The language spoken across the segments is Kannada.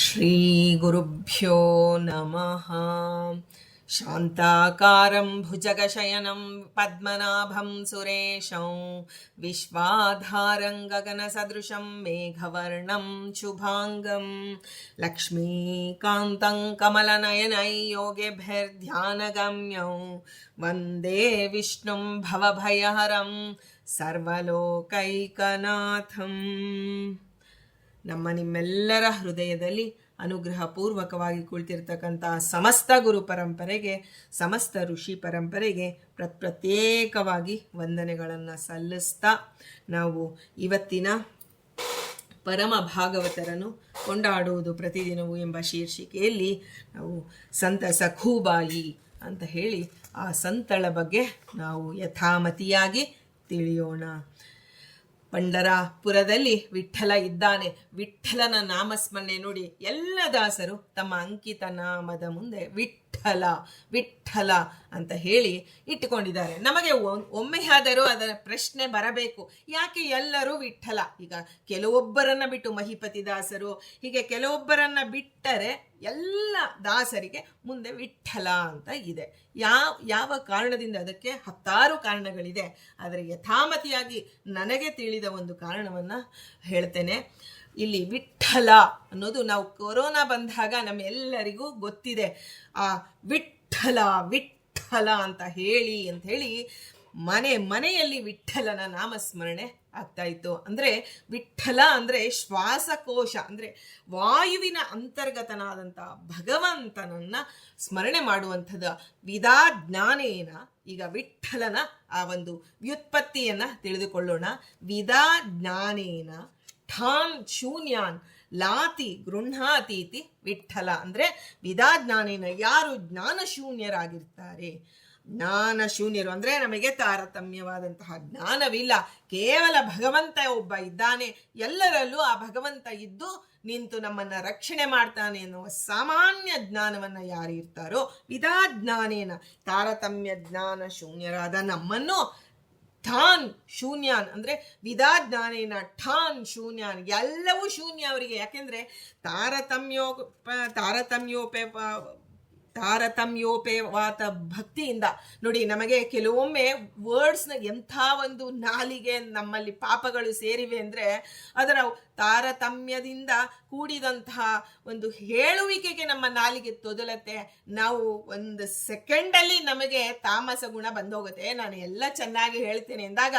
ಶ್ರೀಗುರುಭ್ಯೋ ನಮಃ. ಶಾಂತಾಕಾರಂ ಭುಜಗಶಯನಂ ಪದ್ಮನಾಭಂ ಸುರೇಶಂ ವಿಶ್ವಾಧಾರಂ ಗಗನಸದೃಶಂ ಮೇಘವರ್ಣಂ ಶುಭಾಂಗಂ ಲಕ್ಷ್ಮೀಕಾಂತಂ ಕಮಲನಯನೈ ಯೋಗಿಭಿರ್ಧ್ಯಾನಗಮ್ಯಂ ವಂದೇ ವಿಷ್ಣುಂ ಭವಭಯಹರಂ ಸರ್ವಲೋಕೈಕನಾಥಂ. ನಿಮ್ಮೆಲ್ಲರ ಹೃದಯದಲ್ಲಿ ಅನುಗ್ರಹ ಪೂರ್ವಕವಾಗಿ ಕುಳಿತಿರ್ತಕ್ಕಂಥ ಸಮಸ್ತ ಗುರು ಪರಂಪರೆಗೆ, ಸಮಸ್ತ ಋಷಿ ಪರಂಪರೆಗೆ ಪ್ರತ್ಯೇಕವಾಗಿ ವಂದನೆಗಳನ್ನು ಸಲ್ಲಿಸ್ತಾ ನಾವು ಇವತ್ತಿನ ಪರಮ ಭಾಗವತರನ್ನು ಕೊಂಡಾಡುವುದು ಪ್ರತಿದಿನವೂ ಎಂಬ ಶೀರ್ಷಿಕೆಯಲ್ಲಿ ನಾವು ಸಂತ ಸಖೂಬಾಯಿ ಅಂತ ಹೇಳಿ ಆ ಸಂತಳ ಬಗ್ಗೆ ನಾವು ಯಥಾಮತಿಯಾಗಿ ತಿಳಿಯೋಣ. ಪಂಡರಾಪುರದಲ್ಲಿ ವಿಠ್ಠಲ ಇದ್ದಾನೆ. ವಿಠ್ಠಲನ ನಾಮಸ್ಮರಣೆ ನೋಡಿ ಎಲ್ಲ ದಾಸರು ತಮ್ಮ ಅಂಕಿತ ನಾಮದ ಮುಂದೆ ವಿಠ್ಠಲ ವಿಠ್ಠಲ ಅಂತ ಹೇಳಿ ಇಟ್ಟುಕೊಂಡಿದ್ದಾರೆ. ನಮಗೆ ಒಮ್ಮೆಯಾದರೂ ಅದರ ಪ್ರಶ್ನೆ ಬರಬೇಕು, ಯಾಕೆ ಎಲ್ಲರೂ ವಿಠ್ಠಲ? ಈಗ ಕೆಲವೊಬ್ಬರನ್ನ ಬಿಟ್ಟು ಮಹಿಪತಿ ದಾಸರು, ಹೀಗೆ ಕೆಲವೊಬ್ಬರನ್ನ ಬಿಟ್ಟರೆ ಎಲ್ಲ ದಾಸರಿಗೆ ಮುಂದೆ ವಿಠ್ಠಲ ಅಂತ ಇದೆ. ಯಾವ ಕಾರಣದಿಂದ? ಅದಕ್ಕೆ ಹತ್ತಾರು ಕಾರಣಗಳಿದೆ. ಆದರೆ ಯಥಾಮತಿಯಾಗಿ ನನಗೆ ತಿಳಿದ ಒಂದು ಕಾರಣವನ್ನು ಹೇಳ್ತೇನೆ. ಇಲ್ಲಿ ವಿಠ್ಠಲ ಅನ್ನೋದು ನಾವು ಕೊರೋನಾ ಬಂದಾಗ ನಮ್ಮೆಲ್ಲರಿಗೂ ಗೊತ್ತಿದೆ. ಆ ವಿಠ್ಠಲ ವಿಠ್ಠಲ ಅಂತ ಹೇಳಿ ಮನೆಯಲ್ಲಿ ವಿಠ್ಠಲನ ನಾಮಸ್ಮರಣೆ ಆಗ್ತಾ ಇತ್ತು. ಅಂದ್ರೆ ವಿಠ್ಠಲ ಅಂದ್ರೆ ಶ್ವಾಸಕೋಶ, ಅಂದ್ರೆ ವಾಯುವಿನ ಅಂತರ್ಗತನಾದಂತಹ ಭಗವಂತನನ್ನ ಸ್ಮರಣೆ ಮಾಡುವಂಥದ್ದು. ವಿದಾಜ್ಞಾನೇನ, ಈಗ ವಿಠ್ಠಲನ ಆ ಒಂದು ವ್ಯುತ್ಪತ್ತಿಯನ್ನ ತಿಳಿದುಕೊಳ್ಳೋಣ. ವಿದಾಜ್ಞಾನೇನ ಠಾನ್ ಶೂನ್ಯಾನ್ ಲಾತಿ ಗೃಹಾತೀತಿ ವಿಠ್ಠಲ. ಅಂದ್ರೆ ವಿದಾಜ್ಞಾನೇನ, ಯಾರು ಜ್ಞಾನ ಶೂನ್ಯರಾಗಿರ್ತಾರೆ. ಜ್ಞಾನ ಶೂನ್ಯರು ಅಂದ್ರೆ ನಮಗೆ ತಾರತಮ್ಯವಾದಂತಹ ಜ್ಞಾನವಿಲ್ಲ, ಕೇವಲ ಭಗವಂತ ಒಬ್ಬ ಇದ್ದಾನೆ, ಎಲ್ಲರಲ್ಲೂ ಆ ಭಗವಂತ ಇದ್ದು ನಿಂತು ನಮ್ಮನ್ನ ರಕ್ಷಣೆ ಮಾಡ್ತಾನೆ ಎನ್ನುವ ಸಾಮಾನ್ಯ ಜ್ಞಾನವನ್ನ ಯಾರು ಇರ್ತಾರೋ ವಿದಾಜ್ಞಾನೇನ, ತಾರತಮ್ಯ ಜ್ಞಾನ ಶೂನ್ಯರಾದ ನಮ್ಮನ್ನು ಠಾನ್ ಶೂನ್ಯಾನ್ ಅಂದ್ರೆ ವಿದಾಜ್ಞಾನೇನ ಠಾನ್ ಶೂನ್ಯಾನ್, ಎಲ್ಲವೂ ಶೂನ್ಯ ಅವರಿಗೆ. ಯಾಕೆಂದ್ರೆ ತಾರತಮ್ಯೋಪೇವಾತ ಭಕ್ತಿಯಿಂದ ನೋಡಿ, ನಮಗೆ ಕೆಲವೊಮ್ಮೆ ವರ್ಡ್ಸ್ನ ಎಂಥ ಒಂದು ನಾಲಿಗೆ ನಮ್ಮಲ್ಲಿ ಪಾಪಗಳು ಸೇರಿವೆ ಅಂದರೆ ಅದರ ತಾರತಮ್ಯದಿಂದ ಕೂಡಿದಂತಹ ಒಂದು ಹೇಳುವಿಕೆಗೆ ನಮ್ಮ ನಾಲಿಗೆ ತೊದಲತ್ತೆ. ನಾವು ಒಂದು ಸೆಕೆಂಡಲ್ಲಿ ನಮಗೆ ತಾಮಸ ಗುಣ ಬಂದೋಗುತ್ತೆ. ನಾನು ಎಲ್ಲ ಚೆನ್ನಾಗಿ ಹೇಳ್ತೇನೆ ಎಂದಾಗ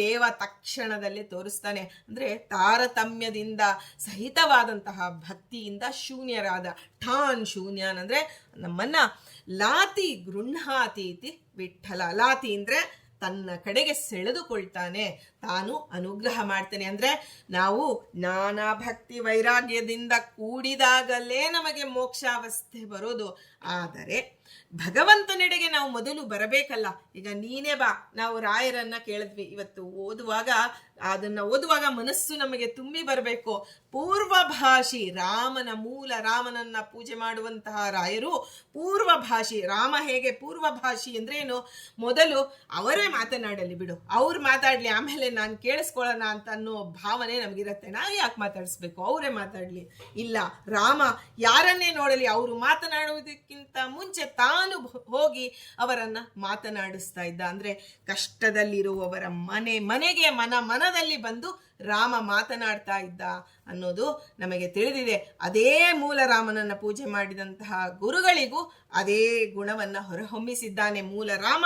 ದೇವ ತಕ್ಷಣದಲ್ಲಿ ತೋರಿಸ್ತಾನೆ. ಅಂದರೆ ತಾರತಮ್ಯದಿಂದ ಸಹಿತವಾದಂತಹ ಭಕ್ತಿಯಿಂದ ಶೂನ್ಯರಾದ ಠಾನ್ ಶೂನ್ಯಾನ್ ಅಂದರೆ ನಮ್ಮನ್ನ ಲಾತಿ ಗೃಹಾತೀತಿ ವಿಠ್ಠಲ. ಲಾತಿ ಅಂದ್ರೆ ತನ್ನ ಕಡೆಗೆ ಸೆಳೆದುಕೊಳ್ತಾನೆ, ತಾನು ಅನುಗ್ರಹ ಮಾಡ್ತಾನೆ. ಅಂದ್ರೆ ನಾವು ಜ್ಞಾನ ಭಕ್ತಿ ವೈರಾಗ್ಯದಿಂದ ಕೂಡಿದಾಗಲೇ ನಮಗೆ ಮೋಕ್ಷಾವಸ್ಥೆ ಬರೋದು. ಆದರೆ ಭಗವಂತನೆಡೆಗೆ ನಾವು ಮೊದಲು ಬರಬೇಕಲ್ಲ. ಈಗ ನೀನೇ ಬಾ, ನಾವು ರಾಯರನ್ನ ಕೇಳಿದ್ವಿ ಇವತ್ತು ಅದನ್ನ ಓದುವಾಗ ಮನಸ್ಸು ನಮಗೆ ತುಂಬಿ ಬರಬೇಕು. ಪೂರ್ವಭಾಷಿ ರಾಮನನ್ನ ಪೂಜೆ ಮಾಡುವಂತಹ ರಾಯರು ಪೂರ್ವಭಾಷಿ. ರಾಮ ಹೇಗೆ ಪೂರ್ವಭಾಷಿ ಅಂದ್ರೆ ಏನು? ಮೊದಲು ಅವರೇ ಮಾತನಾಡಲಿ ಬಿಡು, ಅವ್ರು ಮಾತಾಡ್ಲಿ, ಆಮೇಲೆ ನಾನು ಕೇಳಿಸ್ಕೊಳ್ಳೋಣ ಅಂತ ಅನ್ನೋ ಭಾವನೆ ನಮಗಿರತ್ತೆ. ನಾವು ಯಾಕೆ ಮಾತಾಡಿಸ್ಬೇಕು, ಅವರೇ ಮಾತಾಡ್ಲಿ. ಇಲ್ಲ, ರಾಮ ಯಾರನ್ನೇ ನೋಡಲಿ, ಅವರು ಮಾತನಾಡುವುದಕ್ಕಿಂತ ಮುಂಚೆ ತಾನು ಹೋಗಿ ಅವರನ್ನ ಮಾತನಾಡಿಸ್ತಾ ಇದ್ದ. ಅಂದ್ರೆ ಕಷ್ಟದಲ್ಲಿರುವವರ ಮನೆಗೆ ಮನದಲ್ಲಿ ಬಂದು ರಾಮ ಮಾತನಾಡ್ತಾ ಇದ್ದ ಅನ್ನೋದು ನಮಗೆ ತಿಳಿದಿದೆ. ಅದೇ ಮೂಲ ರಾಮನನ್ನ ಪೂಜೆ ಮಾಡಿದಂತಹ ಗುರುಗಳಿಗೂ ಅದೇ ಗುಣವನ್ನ ಹೊರಹೊಮ್ಮಿಸಿದ್ದಾನೆ. ಮೂಲ ರಾಮ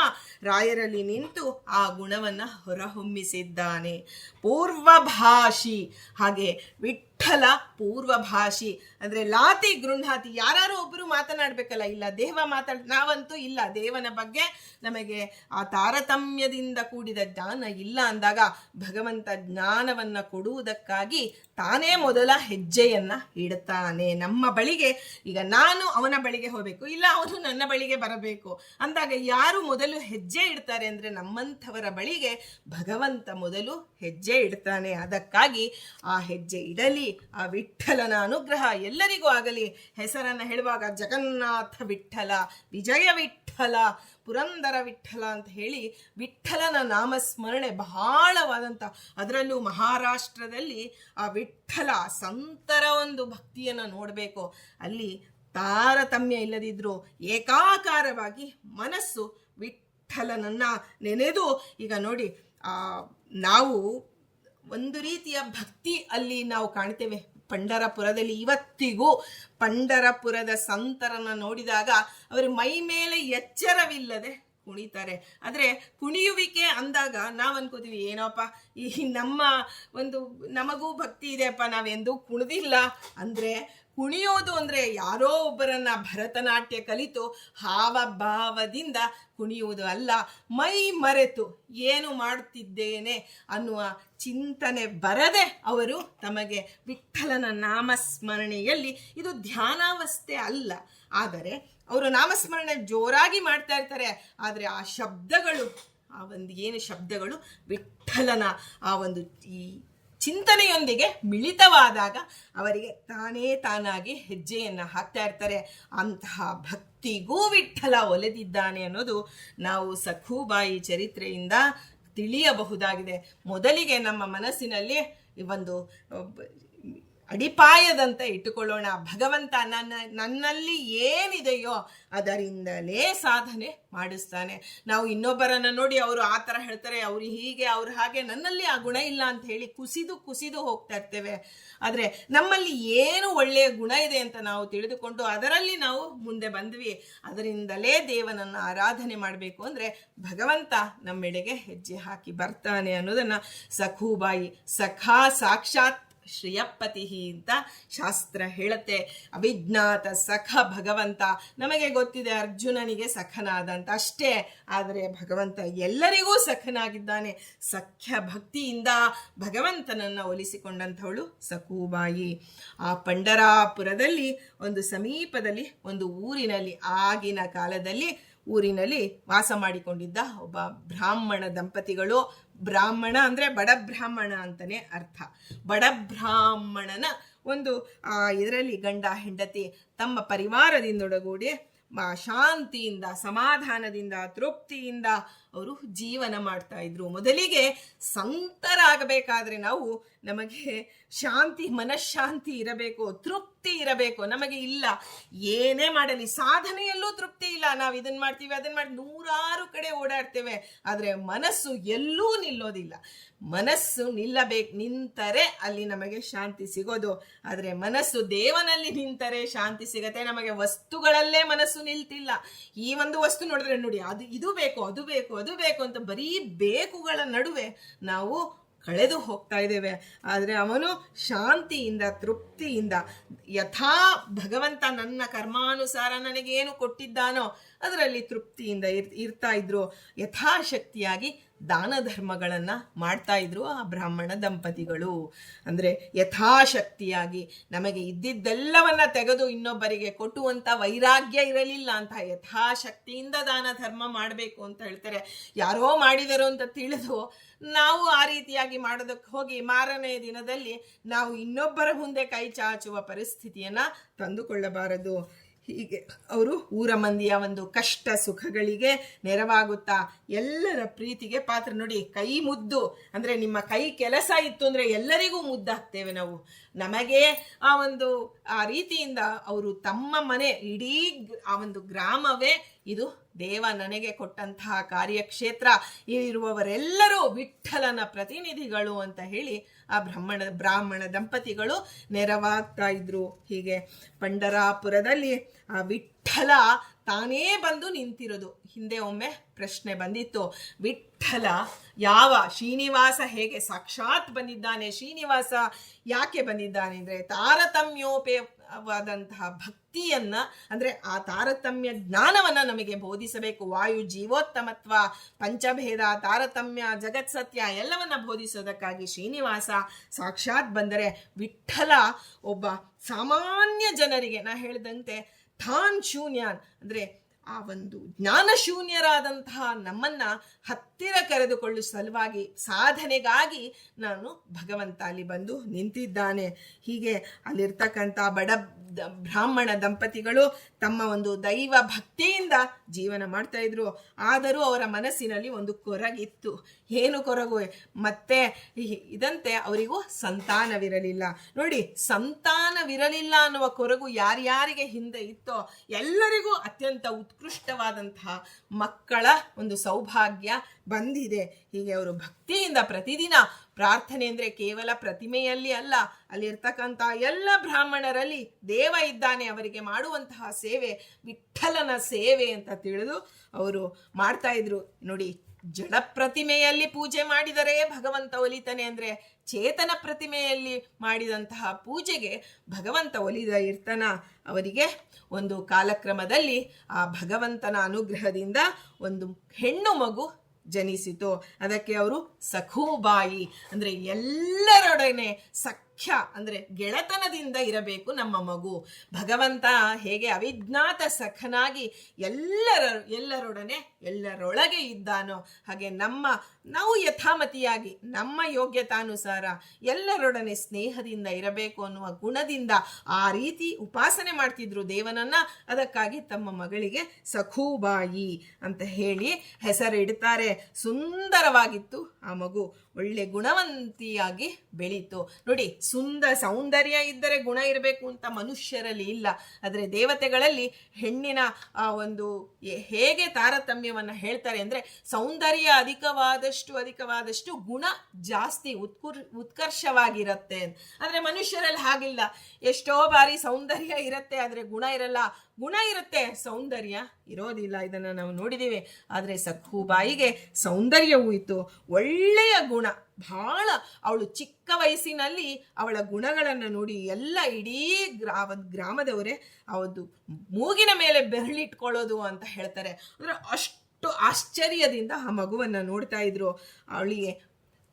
ರಾಯರಲ್ಲಿ ನಿಂತು ಆ ಗುಣವನ್ನ ಹೊರಹೊಮ್ಮಿಸಿದ್ದಾನೆ. ಪೂರ್ವಭಾಷಿ, ಹಾಗೆ ವಿಠ್ಠಲ ಪೂರ್ವಭಾಷಿ ಅಂದ್ರೆ ಲಾತಿ ಗೃಹಾತಿ. ಯಾರು ಒಬ್ಬರು ಮಾತನಾಡ್ಬೇಕಲ್ಲ, ಇಲ್ಲ ದೇವ ನಾವಂತೂ ಇಲ್ಲ, ದೇವನ ಬಗ್ಗೆ ನಮಗೆ ಆ ತಾರತಮ್ಯದಿಂದ ಕೂಡಿದ ಜ್ಞಾನ ಇಲ್ಲ ಅಂದಾಗ ಭಗವಂತ ಜ್ಞಾನವನ್ನ ಕೊಡುವುದಕ್ಕಾಗಿ ತಾನೇ ಮೊದಲ ಹೆಜ್ಜೆಯನ್ನ ಇಡುತ್ತಾನೆ ನಮ್ಮ ಬಳಿಗೆ. ಈಗ ನಾನು ಅವನ ಬಳಿಗೆ ಹೋಗ್ಬೇಕು, ಇಲ್ಲ ಅವನು ನನ್ನ ಬಳಿಗೆ ಬರಬೇಕು ಅಂದಾಗ ಯಾರು ಮೊದಲು ಹೆಜ್ಜೆ ಇಡ್ತಾರೆ ಅಂದ್ರೆ ನಮ್ಮಂಥವರ ಬಳಿಗೆ ಭಗವಂತ ಮೊದಲು ಹೆಜ್ಜೆ ಇಡ್ತಾನೆ. ಅದಕ್ಕಾಗಿ ಆ ಹೆಜ್ಜೆ ಇಡಲಿ, ಆ ವಿಠ್ಠಲನ ಅನುಗ್ರಹ ಎಲ್ಲರಿಗೂ ಆಗಲಿ. ಹೆಸರನ್ನ ಹೇಳುವಾಗ ಜಗನ್ನಾಥ ವಿಠ್ಠಲ, ವಿಜಯ ವಿಠ್ಠಲ ವಿಠಲ, ಪುರಂದರ ವಿಠಲ ಅಂತ ಹೇಳಿ ವಿಠಲನ ನಾಮಸ್ಮರಣೆ ಬಹಳವಾದಂಥ, ಅದರಲ್ಲೂ ಮಹಾರಾಷ್ಟ್ರದಲ್ಲಿ ಆ ವಿಠಲ ಸಂತರ ಒಂದು ಭಕ್ತಿಯನ್ನು ನೋಡಬೇಕು. ಅಲ್ಲಿ ತಾರತಮ್ಯ ಇಲ್ಲದಿದ್ರೂ ಏಕಾಕಾರವಾಗಿ ಮನಸ್ಸು ವಿಠಲನನ್ನ ನೆನೆದು, ಈಗ ನೋಡಿ ನಾವು ಒಂದು ರೀತಿಯ ಭಕ್ತಿ ಅಲ್ಲಿ ನಾವು ಕಾಣ್ತೇವೆ ಪಂಢರಪುರದಲ್ಲಿ. ಇವತ್ತಿಗೂ ಪಂಢರಪುರದ ಸಂತರನ್ನ ನೋಡಿದಾಗ ಅವರ ಮೈ ಮೇಲೆ ಎಚ್ಚರವಿಲ್ಲದೆ ಕುಣಿತಾರೆ. ಆದರೆ ಕುಣಿಯುವಿಕೆ ಅಂದಾಗ ನಾವು ಅನ್ಕೋತೀವಿ, ಏನೋಪ್ಪ ಈ ನಮ್ಮ ಒಂದು ನಮಗೂ ಭಕ್ತಿ ಇದೆಯಪ್ಪ, ನಾವೆಂದೂ ಕುಣಿದಿಲ್ಲ. ಅಂದರೆ ಕುಣಿಯೋದು ಅಂದರೆ ಯಾರೋ ಒಬ್ಬರನ್ನ ಭರತನಾಟ್ಯ ಕಲಿತು ಹಾವಭಾವದಿಂದ ಕುಣಿಯುವುದು ಅಲ್ಲ, ಮೈ ಮರೆತು ಏನು ಮಾಡುತ್ತಿದ್ದೇನೆ ಅನ್ನುವ ಚಿಂತನೆ ಬರದೆ ಅವರು ತಮಗೆ ವಿಠಲನ ನಾಮಸ್ಮರಣೆಯಲ್ಲಿ, ಇದು ಧ್ಯಾನಾವಸ್ಥೆ ಅಲ್ಲ, ಆದರೆ ಅವರು ನಾಮಸ್ಮರಣೆ ಜೋರಾಗಿ ಮಾಡ್ತಾ ಇರ್ತಾರೆ. ಆದರೆ ಆ ಶಬ್ದಗಳು, ಆ ಒಂದು ಏನು ಶಬ್ದಗಳು ವಿಠಲನ ಆ ಒಂದು ಈ ಚಿಂತನೆಯೊಂದಿಗೆ ಮಿಳಿತವಾದಾಗ ಅವರಿಗೆ ತಾನಾಗಿ ಹೆಜ್ಜೆಯನ್ನು ಹಾಕ್ತಾ ಇರ್ತಾರೆ. ಅಂತಹ ಭಕ್ತಿಗೂ ವಿಠಲ ಒಲೆದಿದ್ದಾನೆ ಅನ್ನೋದು ನಾವು ಸಖೂಬಾಯಿ ಚರಿತ್ರೆಯಿಂದ ತಿಳಿಯಬಹುದಾಗಿದೆ. ಮೊದಲಿಗೆ ನಮ್ಮ ಮನಸ್ಸಿನಲ್ಲಿ ಒಂದು ಅಡಿಪಾಯದಂತೆ ಇಟ್ಟುಕೊಳ್ಳೋಣ, ಭಗವಂತ ನನ್ನಲ್ಲಿ ಏನಿದೆಯೋ ಅದರಿಂದಲೇ ಸಾಧನೆ ಮಾಡಿಸ್ತಾನೆ. ನಾವು ಇನ್ನೊಬ್ಬರನ್ನ ನೋಡಿ ಅವರು ಆ ಥರ ಹೇಳ್ತಾರೆ, ಅವರು ಹೀಗೆ, ಅವ್ರು ಹಾಗೆ, ನನ್ನಲ್ಲಿ ಆ ಗುಣ ಇಲ್ಲ ಅಂತ ಹೇಳಿ ಕುಸಿದು ಹೋಗ್ತಾ ಇರ್ತೇವೆ. ಆದರೆ ನಮ್ಮಲ್ಲಿ ಏನು ಒಳ್ಳೆಯ ಗುಣ ಇದೆ ಅಂತ ನಾವು ತಿಳಿದುಕೊಂಡು ಅದರಲ್ಲಿ ನಾವು ಮುಂದೆ ಬಂದ್ವಿ, ಅದರಿಂದಲೇ ದೇವನನ್ನು ಆರಾಧನೆ ಮಾಡಬೇಕು ಅಂದರೆ ಭಗವಂತ ನಮ್ಮೆಡೆಗೆ ಹೆಜ್ಜೆ ಹಾಕಿ ಬರ್ತಾನೆ ಅನ್ನೋದನ್ನು ಸಖೂಬಾಯಿ ಸಖಾ ಸಾಕ್ಷಾತ್ ಶ್ರೀಯಪತಿ ಅಂತ ಶಾಸ್ತ್ರ ಹೇಳುತ್ತೆ. ಅವಿಜ್ಞಾತ ಸಖ ಭಗವಂತ, ನಮಗೆ ಗೊತ್ತಿದೆ ಅರ್ಜುನನಿಗೆ ಸಖನಾದಂತ ಅಷ್ಟೇ, ಆದರೆ ಭಗವಂತ ಎಲ್ಲರಿಗೂ ಸಖನಾಗಿದ್ದಾನೆ. ಸಖ್ಯ ಭಕ್ತಿಯಿಂದ ಭಗವಂತನನ್ನು ಒಲಿಸಿಕೊಂಡಂಥವಳು ಸಖೂಬಾಯಿ. ಆ ಪಂಢರಾಪುರದಲ್ಲಿ ಒಂದು ಸಮೀಪದಲ್ಲಿ ಒಂದು ಊರಿನಲ್ಲಿ, ಆಗಿನ ಕಾಲದಲ್ಲಿ ಊರಿನಲ್ಲಿ ವಾಸ ಮಾಡಿಕೊಂಡಿದ್ದ ಒಬ್ಬ ಬ್ರಾಹ್ಮಣ ದಂಪತಿಗಳು. ಬ್ರಾಹ್ಮಣ ಅಂದರೆ ಬಡ ಬ್ರಾಹ್ಮಣ ಅಂತಲೇ ಅರ್ಥ. ಬಡ ಬ್ರಾಹ್ಮಣನ ಒಂದು ಇದರಲ್ಲಿ ಗಂಡ ಹೆಂಡತಿ ತಮ್ಮ ಪರಿವಾರದಿಂದೊಡಗೂಡಿ ಶಾಂತಿಯಿಂದ, ಸಮಾಧಾನದಿಂದ, ತೃಪ್ತಿಯಿಂದ ಅವರು ಜೀವನ ಮಾಡ್ತಾ ಇದ್ರು. ಮೊದಲಿಗೆ ಸಂತರಾಗಬೇಕಾದ್ರೆ ನಮಗೆ ಶಾಂತಿ, ಮನಃಶಾಂತಿ ಇರಬೇಕು, ತೃಪ್ತಿ ಇರಬೇಕು. ನಮಗೆ ಇಲ್ಲ, ಏನೇ ಮಾಡಲಿ ಸಾಧನೆಯಲ್ಲೂ ತೃಪ್ತಿ ಇಲ್ಲ. ನಾವು ಇದನ್ನ ಮಾಡ್ತೀವಿ, ಅದನ್ನ ಮಾಡಿ 100 ಕಡೆ ಓಡಾಡ್ತೇವೆ, ಆದರೆ ಮನಸ್ಸು ಎಲ್ಲೂ ನಿಲ್ಲೋದಿಲ್ಲ. ಮನಸ್ಸು ನಿಂತರೆ ಅಲ್ಲಿ ನಮಗೆ ಶಾಂತಿ ಸಿಗೋದು. ಆದರೆ ಮನಸ್ಸು ದೇವನಲ್ಲಿ ನಿಂತರೆ ಶಾಂತಿ ಸಿಗತ್ತೆ. ನಮಗೆ ವಸ್ತುಗಳಲ್ಲೇ ಮನಸ್ಸು ನಿಲ್ತಿಲ್ಲ. ಈ ಒಂದು ವಸ್ತು ನೋಡಿದ್ರೆ ನೋಡಿ, ಇದು ಬೇಕು, ಅದು ಬೇಕು, ಅದು ಬೇಕು ಅಂತ ಬರೀ ಬೇಕುಗಳ ನಡುವೆ ನಾವು ಕಳೆದು ಹೋಗ್ತಾ ಇದ್ದೇವೆ. ಆದರೆ ಅವನು ಶಾಂತಿಯಿಂದ, ತೃಪ್ತಿಯಿಂದ, ಯಥಾ ಭಗವಂತ ನನ್ನ ಕರ್ಮಾನುಸಾರ ನನಗೇನು ಕೊಟ್ಟಿದ್ದಾನೋ ಅದರಲ್ಲಿ ತೃಪ್ತಿಯಿಂದ ಇರ್ತಾ ಇದ್ರು. ಯಥಾಶಕ್ತಿಯಾಗಿ ದಾನ ಧರ್ಮಗಳನ್ನು ಮಾಡ್ತಾ ಇದ್ರು ಆ ಬ್ರಾಹ್ಮಣ ದಂಪತಿಗಳು. ಅಂದರೆ ಯಥಾಶಕ್ತಿಯಾಗಿ ನಮಗೆ ಇದ್ದಿದ್ದೆಲ್ಲವನ್ನ ತೆಗೆದು ಇನ್ನೊಬ್ಬರಿಗೆ ಕೊಟ್ಟುವಂಥ ವೈರಾಗ್ಯ ಇರಲಿಲ್ಲ ಅಂತ, ಯಥಾಶಕ್ತಿಯಿಂದ ದಾನ ಧರ್ಮ ಮಾಡಬೇಕು ಅಂತ ಹೇಳ್ತಾರೆ. ಯಾರೋ ಮಾಡಿದರು ಅಂತ ತಿಳಿದು ನಾವು ಆ ರೀತಿಯಾಗಿ ಮಾಡೋದಕ್ಕೆ ಹೋಗಿ ಮಾರನೇ ದಿನದಲ್ಲಿ ನಾವು ಇನ್ನೊಬ್ಬರ ಮುಂದೆ ಕೈ ಚಾಚುವ ಪರಿಸ್ಥಿತಿಯನ್ನು ತಂದುಕೊಳ್ಳಬಾರದು. ಹೀಗೆ ಅವರು ಊರ ಮಂದಿಯ ಒಂದು ಕಷ್ಟ ಸುಖಗಳಿಗೆ ನೆರವಾಗುತ್ತಾ ಎಲ್ಲರ ಪ್ರೀತಿಗೆ ಪಾತ್ರ. ನೋಡಿ, ಕೈ ಮುದ್ದು ಅಂದರೆ ನಿಮ್ಮ ಕೈ ಕೆಲಸ ಇತ್ತು ಅಂದರೆ ಎಲ್ಲರಿಗೂ ಮುದ್ದಾಗ್ತೇವೆ ನಾವು. ನಮಗೆ ಆ ರೀತಿಯಿಂದ ಅವರು ತಮ್ಮ ಮನೆ, ಇಡೀ ಆ ಒಂದು ಗ್ರಾಮವೇ ಇದು ದೇವ ನನಗೆ ಕೊಟ್ಟಂತಹ ಕಾರ್ಯಕ್ಷೇತ್ರ, ಇರುವವರೆಲ್ಲರೂ ವಿಠಲನ ಪ್ರತಿನಿಧಿಗಳು ಅಂತ ಹೇಳಿ ಆ ಬ್ರಾಹ್ಮಣ ದಂಪತಿಗಳು ನೆರವಾಗ್ತಾ ಇದ್ರು. ಹೀಗೆ ಪಂಢರಾಪುರದಲ್ಲಿ ಆ ವಿಠಲ ತಾನೇ ಬಂದು ನಿಂತಿರೋದು. ಹಿಂದೆ ಒಮ್ಮೆ ಪ್ರಶ್ನೆ ಬಂದಿತ್ತು, ವಿಠಲ ಶ್ರೀನಿವಾಸ ಹೇಗೆ ಸಾಕ್ಷಾತ್ ಬಂದಿದ್ದಾನೆ, ಶ್ರೀನಿವಾಸ ಯಾಕೆ ಬಂದಿದ್ದಾನೆ ಅಂದರೆ ತಾರತಮ್ಯೋಪೇಯವಾದಂತಹ ಭಕ್ತಿಯನ್ನ, ಅಂದರೆ ಆ ತಾರತಮ್ಯ ಜ್ಞಾನವನ್ನ ನಮಗೆ ಬೋಧಿಸಬೇಕು. ವಾಯು ಜೀವೋತ್ತಮತ್ವ, ಪಂಚಭೇದ, ತಾರತಮ್ಯ, ಜಗತ್ ಸತ್ಯ ಎಲ್ಲವನ್ನ ಬೋಧಿಸೋದಕ್ಕಾಗಿ ಶ್ರೀನಿವಾಸ ಸಾಕ್ಷಾತ್ ಬಂದರೆ, ವಿಠಲ ಒಬ್ಬ ಸಾಮಾನ್ಯ ಜನರಿಗೆ, ನಾ ಹೇಳಿದಂತೆ ಥಾನ್ ಶೂನ್ಯಾನ್ ಅಂದರೆ ಆ ಒಂದು ಜ್ಞಾನಶೂನ್ಯರಾದಂತಹ ನಮ್ಮನ್ನ ಹತ್ತಿರ ಕರೆದುಕೊಳ್ಳುವ ಸಲುವಾಗಿ ಸಾಧನೆಗಾಗಿ ನಾನು ಭಗವಂತ ಅಲ್ಲಿ ಬಂದು ನಿಂತಿದ್ದಾನೆ. ಹೀಗೆ ಅಲ್ಲಿರ್ತಕ್ಕಂಥ ಬಡ ಬ್ರಾಹ್ಮಣ ದಂಪತಿಗಳು ತಮ್ಮ ಒಂದು ದೈವ ಭಕ್ತಿಯಿಂದ ಜೀವನ ಮಾಡ್ತಾ ಇದ್ರು. ಆದರೂ ಅವರ ಮನಸ್ಸಿನಲ್ಲಿ ಒಂದು ಕೊರಗಿತ್ತು. ಏನು ಕೊರಗು? ಮತ್ತೆ ಇದಂತೆ ಅವರಿಗೂ ಸಂತಾನವಿರಲಿಲ್ಲ. ನೋಡಿ, ಸಂತಾನವಿರಲಿಲ್ಲ ಅನ್ನುವ ಕೊರಗು ಯಾರ್ಯಾರಿಗೆ ಹಿಂದೆ ಇತ್ತೋ ಎಲ್ಲರಿಗೂ ಅತ್ಯಂತ ಉತ್ಕೃಷ್ಟವಾದಂತಹ ಮಕ್ಕಳ ಒಂದು ಸೌಭಾಗ್ಯ ಬಂದಿದೆ. ಹೀಗೆ ಅವರು ಭಕ್ತಿಯಿಂದ ಪ್ರತಿದಿನ ಪ್ರಾರ್ಥನೆ ಅಂದರೆ ಕೇವಲ ಪ್ರತಿಮೆಯಲ್ಲಿ ಅಲ್ಲ, ಅಲ್ಲಿರ್ತಕ್ಕಂಥ ಎಲ್ಲ ಬ್ರಾಹ್ಮಣರಲ್ಲಿ ದೇವ ಇದ್ದಾನೆ, ಅವರಿಗೆ ಮಾಡುವಂತಹ ಸೇವೆ ವಿಠ್ಠಲನ ಸೇವೆ ಅಂತ ತಿಳಿದು ಅವರು ಮಾಡ್ತಾ ಇದ್ರು. ನೋಡಿ, ಜಡ ಪ್ರತಿಮೆಯಲ್ಲಿ ಪೂಜೆ ಮಾಡಿದರೆ ಭಗವಂತ ಒಲಿತಾನೆ ಅಂದರೆ ಚೇತನ ಪ್ರತಿಮೆಯಲ್ಲಿ ಮಾಡಿದಂತಹ ಪೂಜೆಗೆ ಭಗವಂತ ಒಲಿದ ಇರ್ತಾನ. ಅವರಿಗೆ ಒಂದು ಕಾಲಕ್ರಮದಲ್ಲಿ ಆ ಭಗವಂತನ ಅನುಗ್ರಹದಿಂದ ಒಂದು ಹೆಣ್ಣು ಮಗು ಜನಿಸಿತು. ಅದಕ್ಕೆ ಅವರು ಸಖೂಬಾಯಿ ಅಂದರೆ ಎಲ್ಲರೊಡನೆ ಸಖ್ಯ ಅಂದರೆ ಗೆಳತನದಿಂದ ಇರಬೇಕು ನಮ್ಮ ಮಗು. ಭಗವಂತ ಹೇಗೆ ಅವಿಜ್ಞಾತ ಸಖನಾಗಿ ಎಲ್ಲರೊಡನೆ ಎಲ್ಲರೊಳಗೆ ಇದ್ದಾನೋ ಹಾಗೆ ನಾವು ಯಥಾಮತಿಯಾಗಿ ನಮ್ಮ ಯೋಗ್ಯತಾನುಸಾರ ಎಲ್ಲರೊಡನೆ ಸ್ನೇಹದಿಂದ ಇರಬೇಕು ಅನ್ನುವ ಗುಣದಿಂದ ಆ ರೀತಿ ಉಪಾಸನೆ ಮಾಡ್ತಿದ್ರು ದೇವನನ್ನ. ಅದಕ್ಕಾಗಿ ತಮ್ಮ ಮಗಳಿಗೆ ಸಖೂಬಾಯಿ ಅಂತ ಹೇಳಿ ಹೆಸರಿಡ್ತಾರೆ. ಸುಂದರವಾಗಿತ್ತು ಆ ಮಗು, ಒಳ್ಳೆ ಗುಣವಂತಿಯಾಗಿ ಬೆಳೀತು. ನೋಡಿ, ಸೌಂದರ್ಯ ಇದ್ದರೆ ಗುಣ ಇರಬೇಕು ಅಂತ ಮನುಷ್ಯರಲ್ಲಿ ಇಲ್ಲ. ಆದರೆ ದೇವತೆಗಳಲ್ಲಿ ಹೆಣ್ಣಿನ ಒಂದು ಹೇಗೆ ತಾರತಮ್ಯವನ್ನು ಹೇಳ್ತಾರೆ ಅಂದರೆ ಸೌಂದರ್ಯ ಅಧಿಕವಾದಷ್ಟು ಗುಣ ಜಾಸ್ತಿ ಉತ್ಕರ್ಷವಾಗಿರುತ್ತೆ. ಆದರೆ ಮನುಷ್ಯರಲ್ಲಿ ಹಾಗಿಲ್ಲ. ಎಷ್ಟೋ ಬಾರಿ ಸೌಂದರ್ಯ ಇರುತ್ತೆ ಆದರೆ ಗುಣ ಇರಲ್ಲ, ಗುಣ ಇರುತ್ತೆ ಸೌಂದರ್ಯ ಇರೋದಿಲ್ಲ. ಇದನ್ನು ನಾವು ನೋಡಿದ್ದೀವಿ. ಆದರೆ ಸಖೂಬಾಯಿಗೆ ಸೌಂದರ್ಯವೂ ಇತ್ತು, ಒಳ್ಳೆಯ ಗುಣ. ಬಹಳ ಅವಳು ಚಿಕ್ಕ ವಯಸ್ಸಿನಲ್ಲಿ ಅವಳ ಗುಣಗಳನ್ನು ನೋಡಿ ಎಲ್ಲ ಇಡೀ ಗ್ರಾಮದವರೇ ಅವತ್ತು ಮೂಗಿನ ಮೇಲೆ ಬೆರಳಿಟ್ಕೊಳ್ಳೋದು ಅಂತ ಹೇಳ್ತಾರೆ. ಅಂದರೆ ಅಷ್ಟು ಆಶ್ಚರ್ಯದಿಂದ ಆ ಮಗುವನ್ನು ನೋಡ್ತಾ ಇದ್ರು. ಅವಳಿಗೆ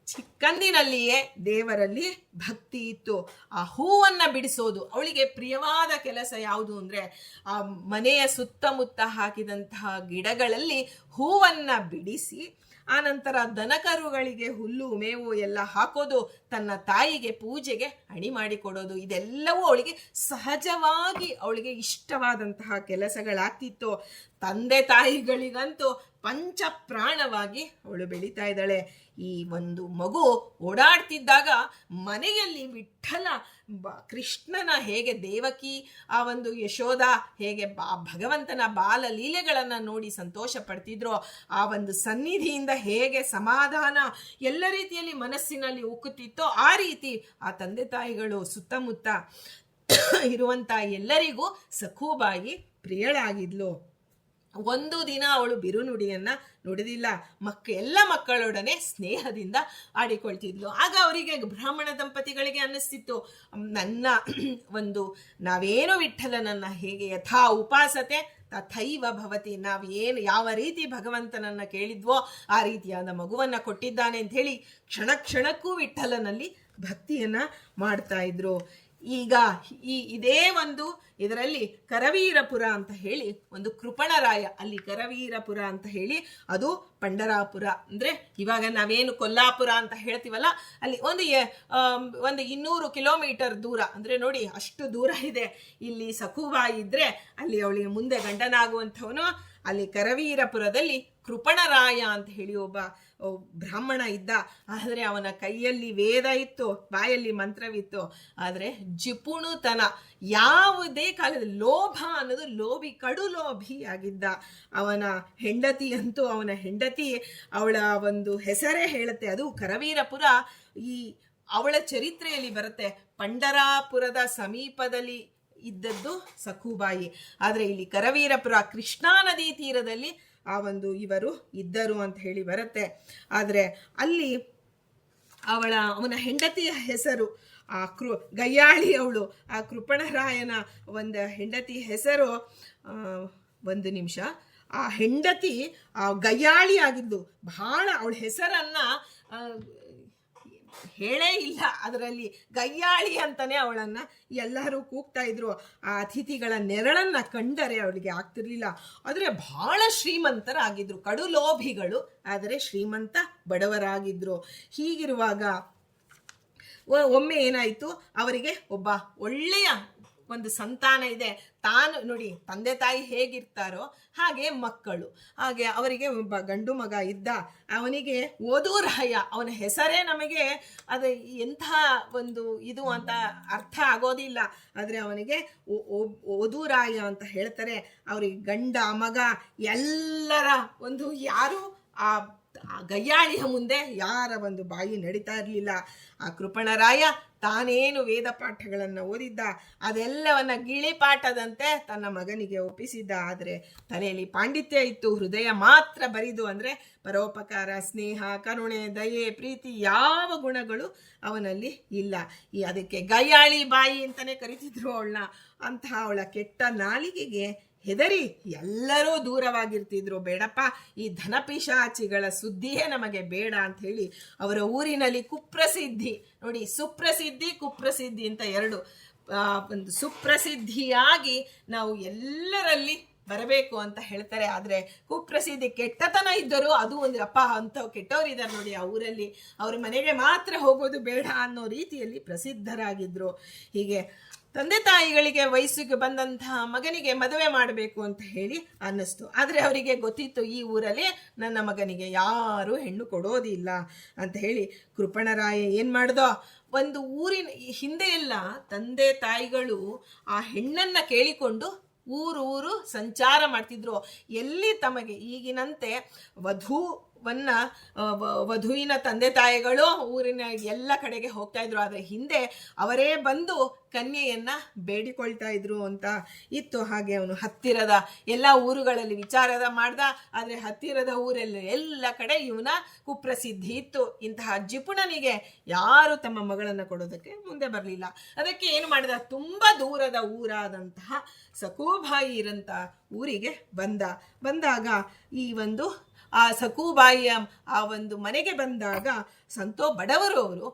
ಚಿಕ್ಕಂದಿನಲ್ಲಿಯೇ ದೇವರಲ್ಲಿ ಭಕ್ತಿ ಇತ್ತು. ಆ ಹೂವನ್ನು ಬಿಡಿಸೋದು ಅವಳಿಗೆ ಪ್ರಿಯವಾದ ಕೆಲಸ ಯಾವುದು ಅಂದರೆ ಆ ಮನೆಯ ಸುತ್ತಮುತ್ತ ಹಾಕಿದಂತಹ ಗಿಡಗಳಲ್ಲಿ ಹೂವನ್ನು ಬಿಡಿಸಿ ಆನಂತರ ದನಕರುಗಳಿಗೆ ಹುಲ್ಲು ಮೇವು ಎಲ್ಲ ಹಾಕೋದು, ತನ್ನ ತಾಯಿಗೆ ಪೂಜೆಗೆ ಅಣಿ ಮಾಡಿಕೊಡೋದು, ಇದೆಲ್ಲವೂ ಅವಳಿಗೆ ಸಹಜವಾಗಿ ಅವಳಿಗೆ ಇಷ್ಟವಾದಂತಹ ಕೆಲಸಗಳಾಗ್ತಿತ್ತು. ತಂದೆ ತಾಯಿಗಳಿಗಂತೂ ಪಂಚ ಪ್ರಾಣವಾಗಿ ಅವಳು ಬೆಳೀತಾ ಇದ್ದಾಳೆ. ಈ ಒಂದು ಮಗು ಓಡಾಡ್ತಿದ್ದಾಗ ಮನೆಯಲ್ಲಿ ವಿಠ್ಠಲ ಕೃಷ್ಣನ ಹೇಗೆ ದೇವಕಿ ಆ ಒಂದು ಯಶೋಧ ಹೇಗೆ ಭಗವಂತನ ಬಾಲಲೀಲೆಗಳನ್ನು ನೋಡಿ ಸಂತೋಷ ಪಡ್ತಿದ್ರೋ, ಆ ಒಂದು ಸನ್ನಿಧಿಯಿಂದ ಹೇಗೆ ಸಮಾಧಾನ ಎಲ್ಲ ರೀತಿಯಲ್ಲಿ ಮನಸ್ಸಿನಲ್ಲಿ ಉಕ್ಕುತ್ತಿತ್ತೋ ಆ ರೀತಿ ಆ ತಂದೆ ತಾಯಿಗಳು ಸುತ್ತಮುತ್ತ ಇರುವಂಥ ಎಲ್ಲರಿಗೂ ಸಖೂಬಾಯಿ ಪ್ರಿಯಳಾಗಿದ್ಲು. ಒಂದು ದಿನ ಅವಳು ಬಿರುನುಡಿಯನ್ನು ನುಡಿದಿಲ್ಲ. ಎಲ್ಲ ಮಕ್ಕಳೊಡನೆ ಸ್ನೇಹದಿಂದ ಆಡಿಕೊಳ್ತಿದ್ಲು. ಆಗ ಅವರಿಗೆ ಬ್ರಾಹ್ಮಣ ದಂಪತಿಗಳಿಗೆ ಅನ್ನಿಸ್ತಿತ್ತು, ನಾವೇನು ವಿಠ್ಠಲನನ್ನ ಹೇಗೆ ಯಥಾ ಉಪಾಸತೆ ತಥೈವ ಭವತಿ, ಯಾವ ರೀತಿ ಭಗವಂತನನ್ನ ಕೇಳಿದ್ವೋ ಆ ರೀತಿಯಾದ ಮಗುವನ್ನ ಕೊಟ್ಟಿದ್ದಾನೆ ಅಂತ ಹೇಳಿ ಕ್ಷಣ ಕ್ಷಣಕ್ಕೂ ವಿಠ್ಠಲನಲ್ಲಿ ಭಕ್ತಿಯನ್ನ ಮಾಡ್ತಾ ಇದ್ರು. ಈಗ ಇದೇ ಒಂದು ಇದರಲ್ಲಿ ಕರವೀರಪುರ ಅಂತ ಹೇಳಿ ಒಂದು ಕೃಪಣರಾಯ, ಅಲ್ಲಿ ಕರವೀರಪುರ ಅಂತ ಹೇಳಿ ಅದು ಪಂಡರಾಪುರ ಅಂದರೆ ಇವಾಗ ನಾವೇನು ಕೊಲ್ಲಾಪುರ ಅಂತ ಹೇಳ್ತೀವಲ್ಲ, ಅಲ್ಲಿ ಒಂದು 200 ಕಿಲೋಮೀಟರ್ ದೂರ ಅಂದರೆ ನೋಡಿ ಅಷ್ಟು ದೂರ ಇದೆ. ಇಲ್ಲಿ ಸಖೂಬಾಯಿ ಇದ್ರೆ ಅಲ್ಲಿ ಅವಳಿಗೆ ಮುಂದೆ ಗಂಡನಾಗುವಂಥವನು ಅಲ್ಲಿ ಕರವೀರಪುರದಲ್ಲಿ ಕೃಪಣರಾಯ ಅಂತ ಹೇಳಿ ಒಬ್ಬ ಬ್ರಾಹ್ಮಣ ಇದ್ದ. ಆದರೆ ಅವನ ಕೈಯಲ್ಲಿ ವೇದ ಇತ್ತು, ಬಾಯಲ್ಲಿ ಮಂತ್ರವಿತ್ತು. ಆದರೆ ಜಿಪುಣುತನ, ಯಾವುದೇ ಕಾಲದಲ್ಲಿ ಲೋಭ ಅನ್ನೋದು ಕಡು ಲೋಭಿ ಆಗಿದ್ದ. ಅವನ ಹೆಂಡತಿ ಅವಳ ಒಂದು ಹೆಸರೇ ಹೇಳುತ್ತೆ, ಅದು ಕರವೀರಪುರ. ಅವಳ ಚರಿತ್ರೆಯಲ್ಲಿ ಬರುತ್ತೆ, ಪಂಡರಾಪುರದ ಸಮೀಪದಲ್ಲಿ ಇದ್ದದ್ದು ಸಖೂಬಾಯಿ. ಆದರೆ ಇಲ್ಲಿ ಕರವೀರಪುರ ಕೃಷ್ಣಾ ನದಿ ತೀರದಲ್ಲಿ ಇವರು ಇದ್ದರು ಅಂತ ಹೇಳಿ ಬರುತ್ತೆ. ಆದರೆ ಅಲ್ಲಿ ಅವನ ಹೆಂಡತಿಯ ಹೆಸರು ಗಯ್ಯಾಳಿ. ಅವಳು ಆ ಕೃಪಣರಾಯನ ಒಂದು ಹೆಂಡತಿ ಹೆಸರು, ಒಂದು ನಿಮಿಷ, ಆ ಹೆಂಡತಿ ಗಯ್ಯಾಳಿ ಆಗಿದ್ದು. ಬಹಳ ಅವಳ ಹೆಸರನ್ನ ಹೇಳೇ ಇಲ್ಲ. ಅದರಲ್ಲಿ ಗಯ್ಯಾಳಿ ಅಂತಾನೆ ಅವಳನ್ನ ಎಲ್ಲರೂ ಕೂಗ್ತಾ ಇದ್ರು. ಆ ಅತಿಥಿಗಳ ನೆರಳನ್ನ ಕಂಡರೆ ಅವಳಿಗೆ ಆಗ್ತಿರ್ಲಿಲ್ಲ. ಆದರೆ ಬಹಳ ಶ್ರೀಮಂತರಾಗಿದ್ರು, ಕಡು ಲೋಭಿಗಳು, ಆದರೆ ಶ್ರೀಮಂತ ಬಡವರಾಗಿದ್ರು. ಹೀಗಿರುವಾಗ ಒಮ್ಮೆ ಏನಾಯಿತು, ಅವರಿಗೆ ಒಬ್ಬ ಒಳ್ಳೆಯ ಒಂದು ಸಂತಾನ ಇದೆ. ತಾನು ನೋಡಿ, ತಂದೆ ತಾಯಿ ಹೇಗಿರ್ತಾರೋ ಹಾಗೆ ಮಕ್ಕಳು. ಹಾಗೆ ಅವರಿಗೆ ಒಬ್ಬ ಗಂಡು ಮಗ ಇದ್ದ. ಅವನಿಗೆ ಓದೂರಾಯ, ಅವನ ಹೆಸರೇ ನಮಗೆ ಅದು ಎಂಥ ಒಂದು ಇದು ಅಂತ ಅರ್ಥ ಆಗೋದಿಲ್ಲ. ಆದರೆ ಅವನಿಗೆ ಓದೂರಾಯ ಅಂತ ಹೇಳ್ತಾರೆ. ಅವರಿಗೆ ಗಂಡ ಮಗ ಎಲ್ಲರ ಒಂದು ಯಾರು ಆ ಗಯ್ಯಾಳಿಯ ಮುಂದೆ ಯಾರ ಒಂದು ಬಾಯಿ ನಡೀತಾ ಇರಲಿಲ್ಲ. ಆ ಕೃಪಣರಾಯ ತಾನೇನು ವೇದ ಪಾಠಗಳನ್ನು ಓದಿದ್ದ ಅದೆಲ್ಲವನ್ನ ಗಿಳಿಪಾಠದಂತೆ ತನ್ನ ಮಗನಿಗೆ ಒಪ್ಪಿಸಿದ್ದ. ಆದರೆ ತಲೆಯಲ್ಲಿ ಪಾಂಡಿತ್ಯ ಇತ್ತು, ಹೃದಯ ಮಾತ್ರ ಬರಿದು. ಅಂದರೆ ಪರೋಪಕಾರ, ಸ್ನೇಹ, ಕರುಣೆ, ದಯೆ, ಪ್ರೀತಿ ಯಾವ ಗುಣಗಳು ಅವನಲ್ಲಿ ಇಲ್ಲ. ಅದಕ್ಕೆ ಗಯ್ಯಾಳಿ ಬಾಯಿ ಅಂತಾನೆ ಕರಿತಿದ್ರು ಅವಳನ್ನ. ಅಂತಹ ಅವಳ ಕೆಟ್ಟ ನಾಲಿಗೆಗೆ ಹೆದರಿ ಎಲ್ಲರೂ ದೂರವಾಗಿರ್ತಿದ್ರು. ಬೇಡಪ್ಪ, ಈ ಧನಪಿಶಾಚಿಗಳ ಸುದ್ದಿಯೇ ನಮಗೆ ಬೇಡ ಅಂತ ಹೇಳಿ ಅವರ ಊರಿನಲ್ಲಿ ಕುಪ್ರಸಿದ್ಧಿ ನೋಡಿ, ಸುಪ್ರಸಿದ್ಧಿ ಕುಪ್ರಸಿದ್ಧಿ ಅಂತ ಎರಡು, ಒಂದು ಸುಪ್ರಸಿದ್ಧಿಯಾಗಿ ನಾವು ಎಲ್ಲರಲ್ಲಿ ಬರಬೇಕು ಅಂತ ಹೇಳ್ತಾರೆ. ಆದರೆ ಕುಪ್ರಸಿದ್ಧಿ ಕೆಟ್ಟತನ ಇದ್ದರು, ಅದು ಒಂದು ಅಪ್ಪ ಅಂತ ಕೆಟ್ಟವ್ರು ಇದ್ದಾರೆ ನೋಡಿ ಆ ಊರಲ್ಲಿ, ಅವ್ರ ಮನೆಗೆ ಮಾತ್ರ ಹೋಗೋದು ಬೇಡ ಅನ್ನೋ ರೀತಿಯಲ್ಲಿ ಪ್ರಸಿದ್ಧರಾಗಿದ್ರು. ಹೀಗೆ ತಂದೆ ತಾಯಿಗಳಿಗೆ ವಯಸ್ಸಿಗೆ ಬಂದಂತಹ ಮಗನಿಗೆ ಮದುವೆ ಮಾಡಬೇಕು ಅಂತ ಹೇಳಿ ಅನ್ನಿಸ್ತು. ಆದರೆ ಅವರಿಗೆ ಗೊತ್ತಿತ್ತು, ಈ ಊರಲ್ಲಿ ನನ್ನ ಮಗನಿಗೆ ಯಾರೂ ಹೆಣ್ಣು ಕೊಡೋದಿಲ್ಲ ಅಂತ ಹೇಳಿ ಕೃಪಣರಾಯ ಏನು ಮಾಡ್ದೋ, ಒಂದು ಊರಿನ ಹಿಂದೆ ಎಲ್ಲ ತಂದೆ ತಾಯಿಗಳು ಆ ಹೆಣ್ಣನ್ನ ಕೇಳಿಕೊಂಡು ಊರು ಸಂಚಾರ ಮಾಡ್ತಿದ್ರು. ಎಲ್ಲಿ ತಮಗೆ ಈಗಿನಂತೆ ವಧುವಿನ ತಂದೆ ತಾಯಿಗಳು ಊರಿನ ಎಲ್ಲ ಕಡೆಗೆ ಹೋಗ್ತಾ ಇದ್ರು. ಆದರೆ ಹಿಂದೆ ಅವರೇ ಬಂದು ಕನ್ಯೆಯನ್ನ ಬೇಡಿಕೊಳ್ತಾ ಇದ್ರು ಅಂತ ಇತ್ತು. ಹಾಗೆ ಅವನು ಹತ್ತಿರದ ಎಲ್ಲ ಊರುಗಳಲ್ಲಿ ವಿಚಾರದ ಮಾಡ್ದ. ಆದರೆ ಹತ್ತಿರದ ಊರಲ್ಲಿ ಎಲ್ಲ ಕಡೆ ಇವನ ಕುಪ್ರಸಿದ್ಧಿ ಇತ್ತು. ಇಂತಹ ಜಿಪುಣನಿಗೆ ಯಾರು ತಮ್ಮ ಮಗಳನ್ನು ಕೊಡೋದಕ್ಕೆ ಮುಂದೆ ಬರಲಿಲ್ಲ. ಅದಕ್ಕೆ ಏನು ಮಾಡಿದ, ತುಂಬ ದೂರದ ಊರಾದಂತಹ ಸಕೂಬಾಯಿ ಇರಂತ ಊರಿಗೆ ಬಂದಾಗ ಈ ಒಂದು ಆ ಸಕೂಬಾಯಿಯ ಆ ಒಂದು ಮನೆಗೆ ಬಂದಾಗ ಬಡವರು ಅವರು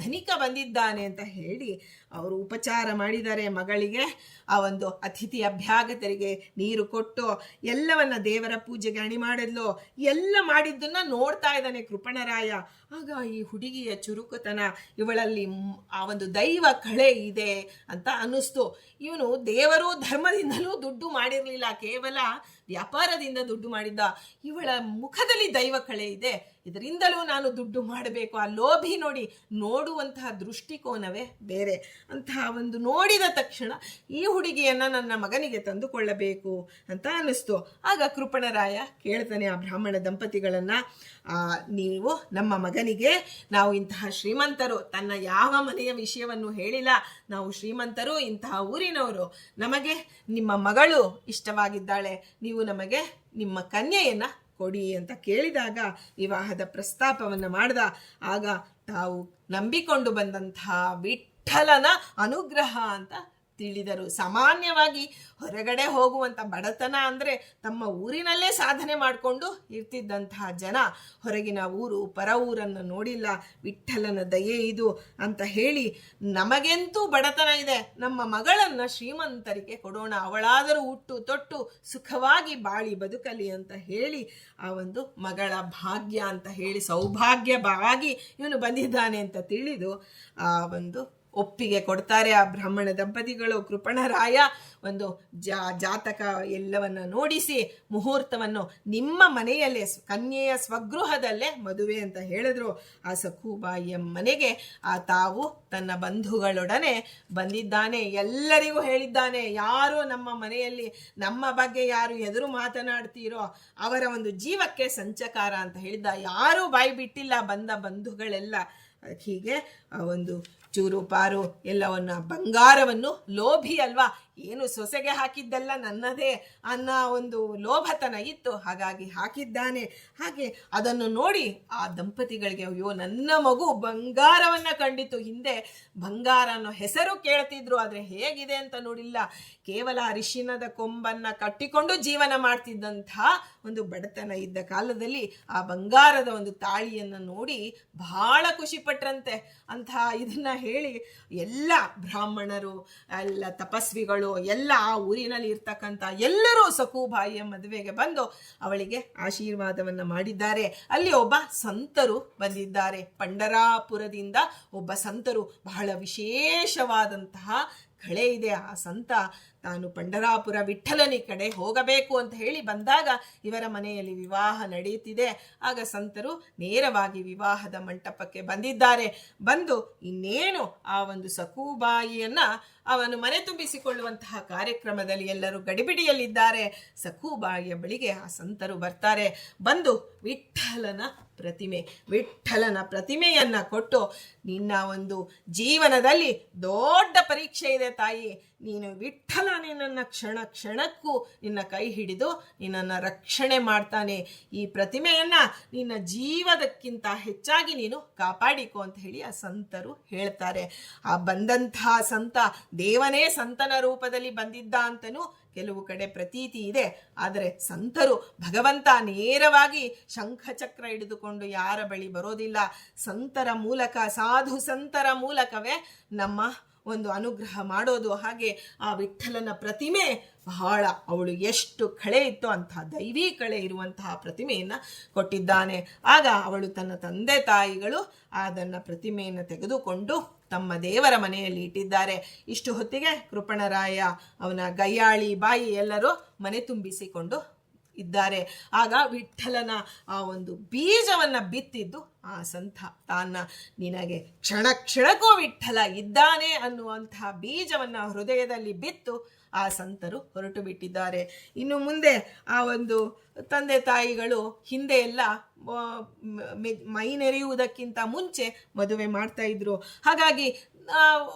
ಧನಿಕ ಬಂದಿದ್ದಾನೆ ಅಂತ ಹೇಳಿ ಅವರು ಉಪಚಾರ ಮಾಡಿದ್ದಾರೆ. ಮಗಳಿಗೆ ಆ ಒಂದು ಅತಿಥಿ ಅಭ್ಯಾಗತರಿಗೆ ನೀರು ಕೊಟ್ಟು ಎಲ್ಲವನ್ನ ದೇವರ ಪೂಜೆಗೆ ಅಣಿ ಮಾಡಿದ್ಲು. ಎಲ್ಲ ಮಾಡಿದ್ದನ್ನ ನೋಡ್ತಾ ಇದ್ದಾನೆ ಕೃಪಣರಾಯ. ಆಗ ಈ ಹುಡುಗಿಯ ಚುರುಕುತನ, ಇವಳಲ್ಲಿ ಆ ಒಂದು ದೈವ ಕಳೆ ಇದೆ ಅಂತ ಅನ್ನಿಸ್ತು. ಇವನು ದೇವರು ಧರ್ಮದಿಂದಲೂ ದುಡ್ಡು ಮಾಡಿರಲಿಲ್ಲ, ಕೇವಲ ವ್ಯಾಪಾರದಿಂದ ದುಡ್ಡು ಮಾಡಿದ್ದ. ಇವಳ ಮುಖದಲ್ಲಿ ದೈವ ಕಳೆ ಇದೆ, ಇದರಿಂದಲೂ ನಾನು ದುಡ್ಡು ಮಾಡಬೇಕು. ಆ ಲೋಭಿ ನೋಡಿ, ನೋಡುವಂತಹ ದೃಷ್ಟಿಕೋನವೇ ಬೇರೆ. ಅಂತಹ ಒಂದು ನೋಡಿದ ತಕ್ಷಣ ಈ ಹುಡುಗಿಯನ್ನ ನನ್ನ ಮಗನಿಗೆ ತಂದುಕೊಳ್ಳಬೇಕು ಅಂತ ಅನ್ನಿಸ್ತು. ಆಗ ಕೃಪಣರಾಯ ಕೇಳ್ತಾನೆ ಆ ಬ್ರಾಹ್ಮಣ ದಂಪತಿಗಳನ್ನ, ನೀವು ನಮ್ಮ ಮಗನಿಗೆ, ನಾವು ಇಂತಹ ಶ್ರೀಮಂತರು, ತನ್ನ ಯಾವ ಮನೆಯ ವಿಷಯವನ್ನು ಹೇಳಿಲ್ಲ, ನಾವು ಶ್ರೀಮಂತರು, ಇಂತಹ ಊರಿನವರು, ನಮಗೆ ನಿಮ್ಮ ಮಗಳು ಇಷ್ಟವಾಗಿದ್ದಾಳೆ, ನೀವು ನಮಗೆ ನಿಮ್ಮ ಕನ್ಯೆಯನ್ನ ಕೊಡಿ ಅಂತ ಕೇಳಿದಾಗ ವಿವಾಹದ ಪ್ರಸ್ತಾಪವನ್ನು ಮಾಡ್ದ. ಆಗ ತಾವು ನಂಬಿಕೊಂಡು ಬಂದಂತಹ ವಿಠ್ಠಲನ ಅನುಗ್ರಹ ಅಂತ ತಿಳಿದರು. ಸಾಮಾನ್ಯವಾಗಿ ಹೊರಗಡೆ ಹೋಗುವಂಥ ಬಡತನ ಅಂದರೆ ತಮ್ಮ ಊರಿನಲ್ಲೇ ಸಾಧನೆ ಮಾಡಿಕೊಂಡು ಇರ್ತಿದ್ದಂತಹ ಜನ ಹೊರಗಿನ ಊರು ಪರ ಊರನ್ನು ನೋಡಿಲ್ಲ. ವಿಠ್ಠಲನ ದಯೆ ಇದು ಅಂತ ಹೇಳಿ, ನಮಗೆಂತೂ ಬಡತನ ಇದೆ, ನಮ್ಮ ಮಗಳನ್ನು ಶ್ರೀಮಂತರಿಗೆ ಕೊಡೋಣ, ಅವಳಾದರೂ ಹುಟ್ಟು ತೊಟ್ಟು ಸುಖವಾಗಿ ಬಾಳಿ ಬದುಕಲಿ ಅಂತ ಹೇಳಿ ಆ ಒಂದು ಮಗಳ ಭಾಗ್ಯ ಅಂತ ಹೇಳಿ ಸೌಭಾಗ್ಯವಾಗಿ ಇವನು ಬಂದಿದ್ದಾನೆ ಅಂತ ತಿಳಿದು ಆ ಒಂದು ಒಪ್ಪಿಗೆ ಕೊಡ್ತಾರೆ ಆ ಬ್ರಾಹ್ಮಣ ದಂಪತಿಗಳು. ಕೃಪಣರಾಯ ಒಂದು ಜಾತಕ ಎಲ್ಲವನ್ನ ನೋಡಿಸಿ ಮುಹೂರ್ತವನ್ನು ನಿಮ್ಮ ಮನೆಯಲ್ಲೇ, ಕನ್ಯೆಯ ಸ್ವಗೃಹದಲ್ಲೇ ಮದುವೆ ಅಂತ ಹೇಳಿದ್ರು. ಆ ಸಖೂಬಾಯಿಯ ಮನೆಗೆ ತಾವು ತನ್ನ ಬಂಧುಗಳೊಡನೆ ಬಂದಿದ್ದಾನೆ. ಎಲ್ಲರಿಗೂ ಹೇಳಿದ್ದಾನೆ, ಯಾರು ನಮ್ಮ ಮನೆಯಲ್ಲಿ ನಮ್ಮ ಬಗ್ಗೆ ಯಾರು ಎದುರು ಮಾತನಾಡ್ತೀರೋ ಅವರ ಒಂದು ಜೀವಕ್ಕೆ ಸಂಚಕಾರ ಅಂತ ಹೇಳಿದ್ದ. ಯಾರೂ ಬಾಯಿ ಬಿಟ್ಟಿಲ್ಲ ಬಂದ ಬಂಧುಗಳೆಲ್ಲ. ಹೀಗೆ ಒಂದು ಚೂರು ಪಾರು ಎಲ್ಲವನ್ನ, ಬಂಗಾರವನ್ನು, ಲೋಭಿ ಅಲ್ವಾ, ಏನು ಸೊಸೆಗೆ ಹಾಕಿದ್ದೆಲ್ಲ ನನ್ನದೇ ಅನ್ನೋ ಒಂದು ಲೋಭತನ ಇತ್ತು, ಹಾಗಾಗಿ ಹಾಕಿದ್ದಾನೆ. ಹಾಗೆ ಅದನ್ನು ನೋಡಿ ಆ ದಂಪತಿಗಳಿಗೆ ಅಯ್ಯೋ ನನ್ನ ಮಗು ಬಂಗಾರವನ್ನ ಕಂಡಿತು. ಹಿಂದೆ ಬಂಗಾರ ಅನ್ನೋ ಹೆಸರು ಕೇಳ್ತಿದ್ರು, ಆದ್ರೆ ಹೇಗಿದೆ ಅಂತ ನೋಡಿಲ್ಲ. ಕೇವಲ ಅರಿಶಿನದ ಕೊಂಬನ್ನ ಕಟ್ಟಿಕೊಂಡು ಜೀವನ ಮಾಡ್ತಿದ್ದಂತಹ ಒಂದು ಬಡತನ ಇದ್ದ ಕಾಲದಲ್ಲಿ ಆ ಬಂಗಾರದ ಒಂದು ತಾಳಿಯನ್ನ ನೋಡಿ ಬಹಳ ಖುಷಿ ಪಟ್ರಂತೆ. ಅಂತಹ ಇದನ್ನ ಹೇಳಿ ಎಲ್ಲ ಬ್ರಾಹ್ಮಣರು, ಎಲ್ಲ ತಪಸ್ವಿಗಳು, ಎಲ್ಲ ಆ ಊರಿನಲ್ಲಿ ಇರ್ತಕ್ಕಂಥ ಎಲ್ಲರೂ ಸಖೂಬಾಯಿಯ ಮದುವೆಗೆ ಬಂದು ಅವಳಿಗೆ ಆಶೀರ್ವಾದವನ್ನ ಮಾಡಿದ್ದಾರೆ. ಅಲ್ಲಿ ಒಬ್ಬ ಸಂತರು ಬಂದಿದ್ದಾರೆ, ಪಂಡರಾಪುರದಿಂದ ಒಬ್ಬ ಸಂತರು. ಬಹಳ ವಿಶೇಷವಾದಂತಹ ಕಳೆ ಇದೆ. ಆ ಸಂತ ತಾನು ಪಂಡರಾಪುರ ವಿಠ್ಠಲನಿ ಕಡೆ ಹೋಗಬೇಕು ಅಂತ ಹೇಳಿ ಬಂದಾಗ ಇವರ ಮನೆಯಲ್ಲಿ ವಿವಾಹ ನಡೆಯುತ್ತಿದೆ. ಆಗ ಸಂತರು ನೇರವಾಗಿ ವಿವಾಹದ ಮಂಟಪಕ್ಕೆ ಬಂದಿದ್ದಾರೆ. ಬಂದು ಇನ್ನೇನು ಆ ಒಂದು ಸಖೂಬಾಯಿಯನ್ನ ಅವನು ಮನೆ ತುಂಬಿಸಿಕೊಳ್ಳುವಂತಹ ಕಾರ್ಯಕ್ರಮದಲ್ಲಿ ಎಲ್ಲರೂ ಗಡಿಬಿಡಿಯಲ್ಲಿದ್ದಾರೆ. ಸಖೂಬಾಯಿಯ ಬಳಿಗೆ ಆ ಸಂತರು ಬರ್ತಾರೆ. ಬಂದು ವಿಠ್ಠಲನ ಪ್ರತಿಮೆಯನ್ನ ಕೊಟ್ಟು, ನಿನ್ನ ಒಂದು ಜೀವನದಲ್ಲಿ ದೊಡ್ಡ ಪರೀಕ್ಷೆ ಇದೆ ತಾಯಿ, ನೀನು ವಿಠ್ಠಲ ನಿನ್ನನ್ನು ಕ್ಷಣ ಕ್ಷಣಕ್ಕೂ ನಿನ್ನ ಕೈ ಹಿಡಿದು ನಿನ್ನನ್ನು ರಕ್ಷಣೆ ಮಾಡ್ತಾನೆ. ಈ ಪ್ರತಿಮೆಯನ್ನ ನಿನ್ನ ಜೀವದಕ್ಕಿಂತ ಹೆಚ್ಚಾಗಿ ನೀನು ಕಾಪಾಡಿಕೋ ಅಂತ ಹೇಳಿ ಆ ಸಂತರು ಹೇಳ್ತಾರೆ. ಆ ಬಂದಂತಹ ಸಂತ ದೇವನೇ ಸಂತನ ರೂಪದಲ್ಲಿ ಬಂದಿದ್ದ ಅಂತನೂ ಕೆಲವು ಕಡೆ ಪ್ರತೀತಿ ಇದೆ. ಆದರೆ ಸಂತರು ಭಗವಂತ ನೇರವಾಗಿ ಶಂಖಚಕ್ರ ಹಿಡಿದುಕೊಂಡು ಯಾರ ಬಳಿ ಬರೋದಿಲ್ಲ. ಸಂತರ ಮೂಲಕ, ಸಾಧು ಸಂತರ ಮೂಲಕವೇ ನಮ್ಮ ಒಂದು ಅನುಗ್ರಹ ಮಾಡೋದು. ಹಾಗೆ ಆ ವಿಠ್ಠಲನ ಪ್ರತಿಮೆ ಬಹಳ, ಅವಳು ಎಷ್ಟು ಕಳೆ ಇತ್ತೋ ಅಂತಹ ದೈವಿ ಕಳೆ ಇರುವಂತಹ ಪ್ರತಿಮೆಯನ್ನು ಕೊಟ್ಟಿದ್ದಾನೆ. ಆಗ ಅವಳು ತನ್ನ ತಂದೆ ತಾಯಿಗಳು ಅದನ್ನ ಪ್ರತಿಮೆಯನ್ನು ತೆಗೆದುಕೊಂಡು ತಮ್ಮ ದೇವರ ಮನೆಯಲ್ಲಿ ಇಟ್ಟಿದ್ದಾರೆ. ಇಷ್ಟು ಹೊತ್ತಿಗೆ ಕೃಪಣರಾಯ, ಅವನ ಗಯ್ಯಾಳಿ ಬಾಯಿ ಎಲ್ಲರೂ ಮನೆ ತುಂಬಿಸಿಕೊಂಡು ಇದ್ದಾರೆ. ಆಗ ವಿಠ್ಠಲನ ಆ ಒಂದು ಬೀಜವನ್ನ ಬಿತ್ತಿದ್ದು ಆ ಸಂತ ನಿನಗೆ ಕ್ಷಣ ಕ್ಷಣಕ್ಕೂ ವಿಠ್ಠಲ ಇದ್ದಾನೆ ಅನ್ನುವಂತಹ ಬೀಜವನ್ನ ಹೃದಯದಲ್ಲಿ ಬಿತ್ತು ಆ ಸಂತರು ಹೊರಟು ಬಿಟ್ಟಿದ್ದಾರೆ. ಇನ್ನು ಮುಂದೆ ಆ ಒಂದು ತಂದೆ ತಾಯಿಗಳು ಹಿಂದೆ ಎಲ್ಲ ಮೈ ನೆರೆಯುವುದಕ್ಕಿಂತ ಮುಂಚೆ ಮದುವೆ ಮಾಡ್ತಾ ಇದ್ರು. ಹಾಗಾಗಿ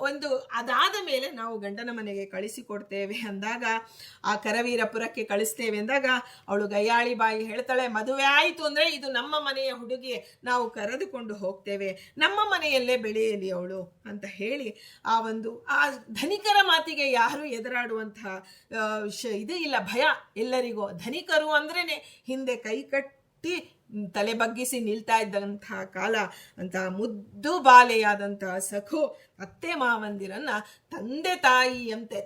ಒಂದು ಅದಾದ ಮೇಲೆ ನಾವು ಗಂಡನ ಮನೆಗೆ ಕಳಿಸಿಕೊಡ್ತೇವೆ ಅಂದಾಗ, ಆ ಕರವೀರಪುರಕ್ಕೆ ಕಳಿಸ್ತೇವೆ ಅಂದಾಗ ಅವಳು ಗಯ್ಯಾಳಿ ಬಾಯಿ ಹೇಳ್ತಾಳೆ, ಮದುವೆ ಆಯಿತು ಅಂದ್ರೆ ಇದು ನಮ್ಮ ಮನೆಯ ಹುಡುಗಿ, ನಾವು ಕರೆದುಕೊಂಡು ಹೋಗ್ತೇವೆ, ನಮ್ಮ ಮನೆಯಲ್ಲೇ ಬೆಳೆಯಲಿ ಅವಳು ಅಂತ ಹೇಳಿ ಆ ಧನಿಕರ ಮಾತಿಗೆ ಯಾರು ಎದುರಾಡುವಂತಹ ಇದು ಇಲ್ಲ, ಭಯ ಎಲ್ಲರಿಗೂ. ಧನಿಕರು ಅಂದ್ರೇನೆ ಹಿಂದೆ ಕೈ ಕಟ್ಟಿ ತಲೆ ಬಗ್ಗಿಸಿ ನಿಲ್ತಾ ಇದ್ದಂತಹ ಕಾಲ. ಅಂತಹ ಮುದ್ದು ಬಾಲೆಯಾದಂತಹ ಸಖು ಅತ್ತೆ ಮಾವಂದಿರನ್ನ ತಂದೆ ತಾಯಿಯಂತೆ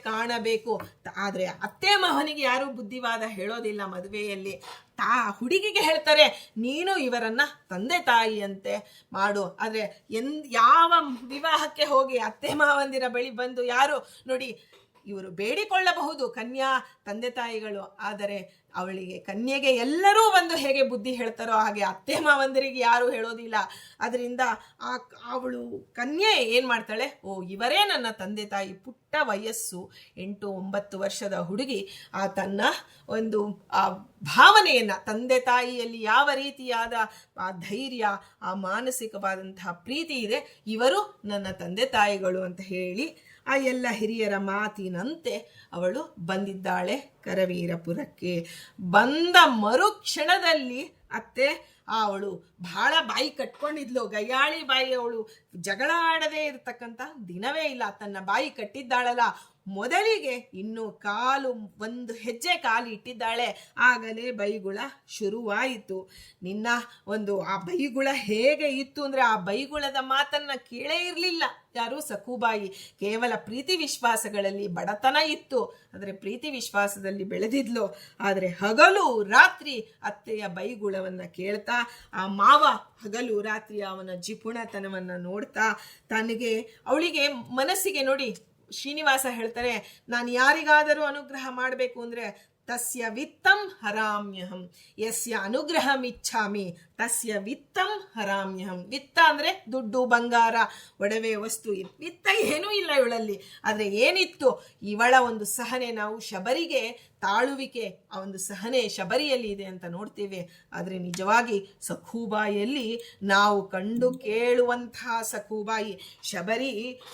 ಕಾಣಬೇಕು. ಆದ್ರೆ ಅತ್ತೆ ಮಾವನಿಗೆ ಯಾರು ಬುದ್ಧಿವಾದ ಹೇಳೋದಿಲ್ಲ. ಮದುವೆಯಲ್ಲಿ ಹುಡುಗಿಗೆ ಹೇಳ್ತಾರೆ, ನೀನು ಇವರನ್ನ ತಂದೆ ತಾಯಿಯಂತೆ ಮಾಡು. ಆದ್ರೆ ಯಾವ ವಿವಾಹಕ್ಕೆ ಹೋಗಿ ಅತ್ತೆ ಮಾವಂದಿರ ಬಳಿ ಬಂದು ಯಾರು ನೋಡಿ, ಇವರು ಬೇಡಿಕೊಳ್ಳಬಹುದು ಕನ್ಯಾ ತಂದೆ ತಾಯಿಗಳು, ಆದರೆ ಅವಳಿಗೆ ಕನ್ಯೆಗೆ ಎಲ್ಲರೂ ಒಂದು ಹೇಗೆ ಬುದ್ಧಿ ಹೇಳ್ತಾರೋ ಹಾಗೆ ಅತ್ತೆ ಮಾವಂದರಿಗೆ ಯಾರು ಹೇಳೋದಿಲ್ಲ. ಅದರಿಂದ ಅವಳು ಕನ್ಯೆ ಏನ್ ಮಾಡ್ತಾಳೆ, ಇವರೇ ನನ್ನ ತಂದೆ ತಾಯಿ. ಪುಟ್ಟ ವಯಸ್ಸು 8-9 ವರ್ಷದ ಹುಡುಗಿ ತನ್ನ ಒಂದು ಆ ಭಾವನೆಯನ್ನ, ತಂದೆ ತಾಯಿಯಲ್ಲಿ ಯಾವ ರೀತಿಯಾದ ಆ ಧೈರ್ಯ, ಆ ಮಾನಸಿಕವಾದಂತಹ ಪ್ರೀತಿ ಇದೆ, ಇವರು ನನ್ನ ತಂದೆ ತಾಯಿಗಳು ಅಂತ ಹೇಳಿ ಆ ಎಲ್ಲ ಹಿರಿಯರ ಮಾತಿನಂತೆ ಅವಳು ಬಂದಿದ್ದಾಳೆ ಕರವೀರಪುರಕ್ಕೆ. ಬಂದ ಮರುಕ್ಷಣದಲ್ಲಿ ಅತ್ತೆ ಅವಳು ಬಹಳ ಬಾಯಿ ಕಟ್ಕೊಂಡಿದ್ಲು. ಗಯ್ಯಾಳಿ ಬಾಯಿ, ಅವಳು ಜಗಳ ಆಡದೇ ಇರತಕ್ಕಂಥ ದಿನವೇ ಇಲ್ಲ. ತನ್ನ ಬಾಯಿ ಕಟ್ಟಿದ್ದಾಳಲ್ಲ, ಮೊದಲಿಗೆ ಇನ್ನು ಒಂದು ಹೆಜ್ಜೆ ಕಾಲು ಇಟ್ಟಿದ್ದಾಳೆ, ಆಗಲೇ ಬೈಗುಳ ಶುರುವಾಯಿತು. ನಿನ್ನ ಒಂದು ಆ ಬೈಗುಳ ಹೇಗೆ ಇತ್ತು ಅಂದ್ರೆ, ಆ ಬೈಗುಳದ ಮಾತನ್ನ ಕೇಳೇ ಇರಲಿಲ್ಲ ಯಾರು, ಸಖೂಬಾಯಿ. ಕೇವಲ ಪ್ರೀತಿ ವಿಶ್ವಾಸಗಳಲ್ಲಿ ಬಡತನ ಇತ್ತು, ಆದರೆ ಪ್ರೀತಿ ವಿಶ್ವಾಸದಲ್ಲಿ ಬೆಳೆದಿದ್ಲು. ಆದರೆ ಹಗಲು ರಾತ್ರಿ ಅತ್ತೆಯ ಬೈಗುಳವನ್ನ ಕೇಳ್ತಾ, ಆ ಮಾವ ಹಗಲು ರಾತ್ರಿ ಅವನ ಜಿಪುಣತನವನ್ನ ನೋಡ್ತಾ, ಅವಳಿಗೆ ಮನಸ್ಸಿಗೆ ನೋಡಿ, ಶ್ರೀನಿವಾಸ ಹೇಳ್ತಾರೆ, ನಾನು ಯಾರಿಗಾದರೂ ಅನುಗ್ರಹ ಮಾಡಬೇಕು ಅಂದ್ರೆ ತಸ್ಯ ವಿತ್ತಂ ಹರಾಮ್ಯಹಂ, ಯಸ್ಯ ಅನುಗ್ರಹಂ ಇಚ್ಛಾಮಿ ತಸ್ಯ ವಿತ್ತಂ ಹರಾಮ್ಯಹಂ. ವಿತ್ತ ಅಂದ್ರೆ ದುಡ್ಡು, ಬಂಗಾರ, ಒಡವೆ, ವಸ್ತು. ವಿತ್ತ ಏನೂ ಇಲ್ಲ ಇವಳಲ್ಲಿ. ಆದ್ರೆ ಏನಿತ್ತು, ಇವಳ ಒಂದು ಸಹನೆ. ನಾವು ಶಬರಿಗೆ ತಾಳುವಿಕೆ, ಆ ಒಂದು ಸಹನೆ ಶಬರಿಯಲ್ಲಿ ಇದೆ ಅಂತ ನೋಡ್ತೇವೆ. ಆದರೆ ನಿಜವಾಗಿ ಸಖೂಬಾಯಿಯಲ್ಲಿ ನಾವು ಕಂಡು ಕೇಳುವಂತಹ ಸಖೂಬಾಯಿ ಶಬರಿ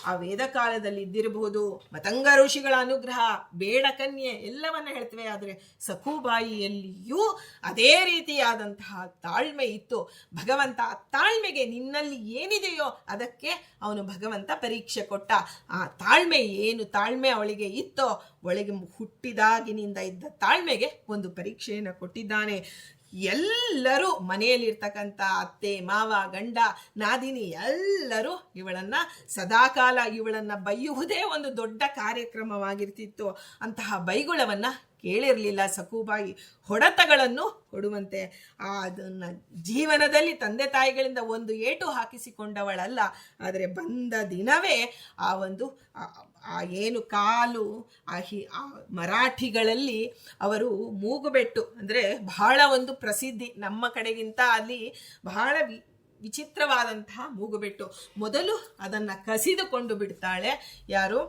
ಆ ವೇದ ಕಾಲದಲ್ಲಿ ಇದ್ದಿರಬಹುದು, ಮತಂಗ ಋಷಿಗಳ ಅನುಗ್ರಹ, ಬೇಡ ಕನ್ಯೆ ಎಲ್ಲವನ್ನ ಹೇಳ್ತೇವೆ. ಆದರೆ ಸಖೂಬಾಯಿಯಲ್ಲಿಯೂ ಅದೇ ರೀತಿಯಾದಂತಹ ತಾಳ್ಮೆ ಇತ್ತು. ಭಗವಂತ ಆ ತಾಳ್ಮೆಗೆ ನಿನ್ನಲ್ಲಿ ಏನಿದೆಯೋ ಅದಕ್ಕೆ ಅವನು ಭಗವಂತ ಪರೀಕ್ಷೆ ಕೊಟ್ಟ. ಆ ತಾಳ್ಮೆ ಏನು ತಾಳ್ಮೆ ಅವಳಿಗೆ ಇತ್ತೋ, ಒಳಗೆ ಹುಟ್ಟಿದಾಗಿನಿಂದ ಇದ್ದ ತಾಳ್ಮೆಗೆ ಒಂದು ಪರೀಕ್ಷೆಯನ್ನು ಕೊಟ್ಟಿದ್ದಾನೆ. ಎಲ್ಲರೂ ಮನೆಯಲ್ಲಿರ್ತಕ್ಕಂಥ ಅತ್ತೆ ಮಾವ ಗಂಡ ನಾದಿನಿ ಎಲ್ಲರೂ ಇವಳನ್ನ ಸದಾಕಾಲ ಇವಳನ್ನ ಬೈಯುವುದೇ ಒಂದು ದೊಡ್ಡ ಕಾರ್ಯಕ್ರಮವಾಗಿರ್ತಿತ್ತು. ಅಂತಹ ಬೈಗುಳವನ್ನ ಕೇಳಿರಲಿಲ್ಲ ಸಖೂಬಾಯಿ. ಹೊಡೆತಗಳನ್ನು ಕೊಡುವಂತೆ ಅದನ್ನ ಜೀವನದಲ್ಲಿ ತಂದೆ ತಾಯಿಗಳಿಂದ ಒಂದು ಏಟು ಹಾಕಿಸಿಕೊಂಡವಳಲ್ಲ. ಆದರೆ ಬಂದ ದಿನವೇ ಆ ಒಂದು ಏನು ಕಾಲು ಆ ಮರಾಠಿಗಳಲ್ಲಿ ಅವರು ಮೂಗುಬೆಟ್ಟು ಅಂದರೆ ಬಹಳ ಒಂದು ಪ್ರಸಿದ್ಧಿ, ನಮ್ಮ ಕಡೆಗಿಂತ ಅಲ್ಲಿ ಬಹಳ ವಿಚಿತ್ರವಾದಂತಹ ಮೂಗುಬೆಟ್ಟು. ಮೊದಲು ಅದನ್ನು ಕಸಿದುಕೊಂಡು ಬಿಡ್ತಾಳೆ ಯಾರು,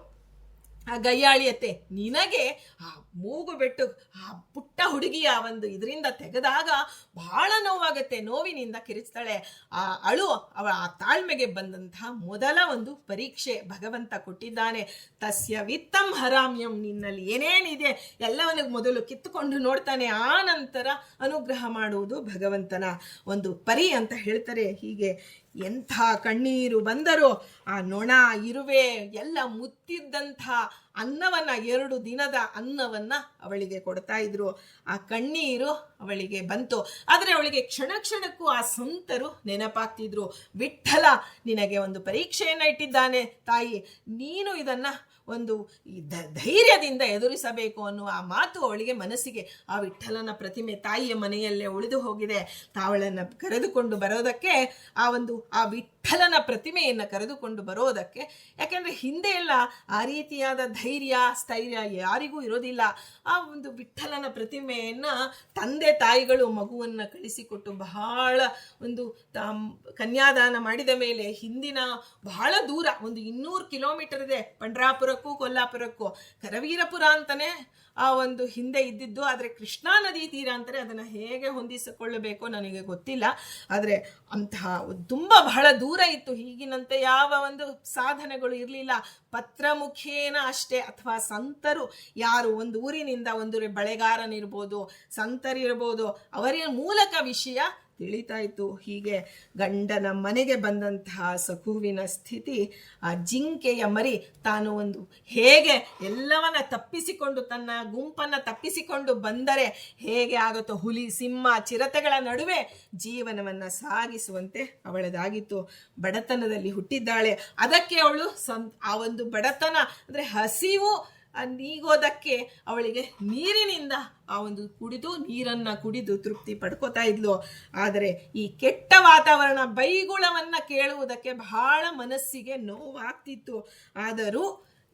ಆ ಗಯ್ಯಾಳಿಯತ್ತೆ. ನಿನಗೆ ಆ ಮೂಗುಬೆಟ್ಟು ಆ ಪುಟ್ಟ ಹುಡುಗಿಯ ಒಂದು ಇದರಿಂದ ತೆಗೆದಾಗ ಬಹಳ ನೋವಾಗತ್ತೆ, ನೋವಿನಿಂದ ಕಿರಿಸ್ತಾಳೆ. ಆ ಅವಳ ಆ ತಾಳ್ಮೆಗೆ ಬಂದಂತಹ ಮೊದಲ ಒಂದು ಪರೀಕ್ಷೆ ಭಗವಂತ ಕೊಟ್ಟಿದ್ದಾನೆ. ತಸ್ಯ ವಿತ್ತಂ ಹರಾಮ್ಯಂ, ನಿನ್ನಲ್ಲಿ ಏನೇನಿದೆ ಎಲ್ಲವನ್ನ ಮೊದಲು ಕಿತ್ತುಕೊಂಡು ನೋಡ್ತಾನೆ, ಆ ನಂತರ ಅನುಗ್ರಹ ಮಾಡುವುದು ಭಗವಂತನ ಒಂದು ಪರಿ ಅಂತ ಹೇಳ್ತಾರೆ. ಹೀಗೆ ಎಂಥ ಕಣ್ಣೀರು ಬಂದರೂ ಆ ನೊಣ ಇರುವೆ ಎಲ್ಲ ಮುತ್ತಿದ್ದಂಥ ಅನ್ನವನ್ನ 2 ದಿನದ ಅನ್ನವನ್ನ ಅವಳಿಗೆ ಕೊಡ್ತಾ ಇದ್ರು. ಆ ಕಣ್ಣೀರು ಅವಳಿಗೆ ಬಂತು. ಆದರೆ ಅವಳಿಗೆ ಕ್ಷಣ ಕ್ಷಣಕ್ಕೂ ಆ ಸಂತರು ನೆನಪಾಗ್ತಿದ್ರು. ವಿಠ್ಠಲ ನಿನಗೆ ಒಂದು ಪರೀಕ್ಷೆಯನ್ನ ಇಟ್ಟಿದ್ದಾನೆ ತಾಯಿ, ನೀನು ಇದನ್ನ ಒಂದು ಧೈರ್ಯದಿಂದ ಎದುರಿಸಬೇಕು ಅನ್ನುವ ಆ ಮಾತು ಅವಳಿಗೆ ಮನಸ್ಸಿಗೆ. ಆ ವಿಠ್ಠಲನ ಪ್ರತಿಮೆ ತಾಯಿಯ ಮನೆಯಲ್ಲೇ ಉಳಿದು ಹೋಗಿದೆ. ತಾವಳನ್ನು ಕರೆದುಕೊಂಡು ಬರೋದಕ್ಕೆ ಆ ವಿಠ್ಠಲನ ಪ್ರತಿಮೆಯನ್ನು ಕರೆದುಕೊಂಡು ಬರೋದಕ್ಕೆ, ಯಾಕೆಂದ್ರೆ ಹಿಂದೆ ಎಲ್ಲ ಆ ರೀತಿಯಾದ ಧೈರ್ಯ ಸ್ಥೈರ್ಯ ಯಾರಿಗೂ ಇರೋದಿಲ್ಲ. ಆ ಒಂದು ವಿಠ್ಠಲನ ಪ್ರತಿಮೆಯನ್ನ ತಂದೆ ತಾಯಿಗಳು ಮಗುವನ್ನ ಕಳಿಸಿಕೊಟ್ಟು ಬಹಳ ಒಂದು ಕನ್ಯಾದಾನ ಮಾಡಿದ ಮೇಲೆ ಹಿಂದಿನ ಬಹಳ ದೂರ ಒಂದು 200 ಕಿಲೋಮೀಟರ್ ಇದೆ ಪಂಡ್ರಾಪುರಕ್ಕೂ ಕೊಲ್ಲಾಪುರಕ್ಕೂ. ಕರವೀರಪುರ ಅಂತಾನೆ ಆ ಒಂದು ಹಿಂದೆ ಇದ್ದಿದ್ದು. ಆದರೆ ಕೃಷ್ಣಾ ನದಿ ತೀರ ಅಂತಾರೆ, ಅದನ್ನು ಹೇಗೆ ಹೊಂದಿಸಿಕೊಳ್ಳಬೇಕೋ ನನಗೆ ಗೊತ್ತಿಲ್ಲ. ಆದರೆ ಅಂತಹ ತುಂಬ ಬಹಳ ದೂರ ಇತ್ತು. ಈಗಿನಂತೆ ಯಾವ ಒಂದು ಸಾಧನಗಳು ಇರಲಿಲ್ಲ. ಪತ್ರ ಮುಖೇನ ಅಷ್ಟೇ, ಅಥವಾ ಸಂತರು ಯಾರು ಒಂದು ಊರಿನಿಂದ ಒಂದು ಬಳೆಗಾರನಿರ್ಬೋದು, ಸಂತರಿರ್ಬೋದು, ಅವರ ಮೂಲಕ ವಿಷಯ ತಿಳಿತಾ ಇತ್ತು. ಹೀಗೆ ಗಂಡನ ಮನೆಗೆ ಬಂದಂತಹ ಸಖುವಿನ ಸ್ಥಿತಿ, ಆ ಜಿಂಕೆಯ ಮರಿ ತಾನು ಒಂದು ಹೇಗೆ ಎಲ್ಲವನ್ನ ತಪ್ಪಿಸಿಕೊಂಡು ತನ್ನ ಗುಂಪನ್ನ ತಪ್ಪಿಸಿಕೊಂಡು ಬಂದರೆ ಹೇಗೆ ಆಗುತ್ತೋ, ಹುಲಿ ಸಿಂಹ ಚಿರತೆಗಳ ನಡುವೆ ಜೀವನವನ್ನ ಸಾಗಿಸುವಂತೆ ಅವಳದಾಗಿತ್ತು. ಬಡತನದಲ್ಲಿ ಹುಟ್ಟಿದ್ದಾಳೆ. ಅದಕ್ಕೆ ಅವಳು ಆ ಒಂದು ಬಡತನ ಅಂದ್ರೆ ಹಸಿವು ನೀಗೋದಕ್ಕೆ ಅವಳಿಗೆ ನೀರಿನಿಂದ ಆ ಒಂದು ನೀರನ್ನ ಕುಡಿದು ತೃಪ್ತಿ ಪಡ್ಕೋತಾ ಇದ್ಲು. ಆದರೆ ಈ ಕೆಟ್ಟ ವಾತಾವರಣ ಬೈಗುಳವನ್ನ ಕೇಳುವುದಕ್ಕೆ ಬಹಳ ಮನಸ್ಸಿಗೆ ನೋವಾಗ್ತಿತ್ತು. ಆದರೂ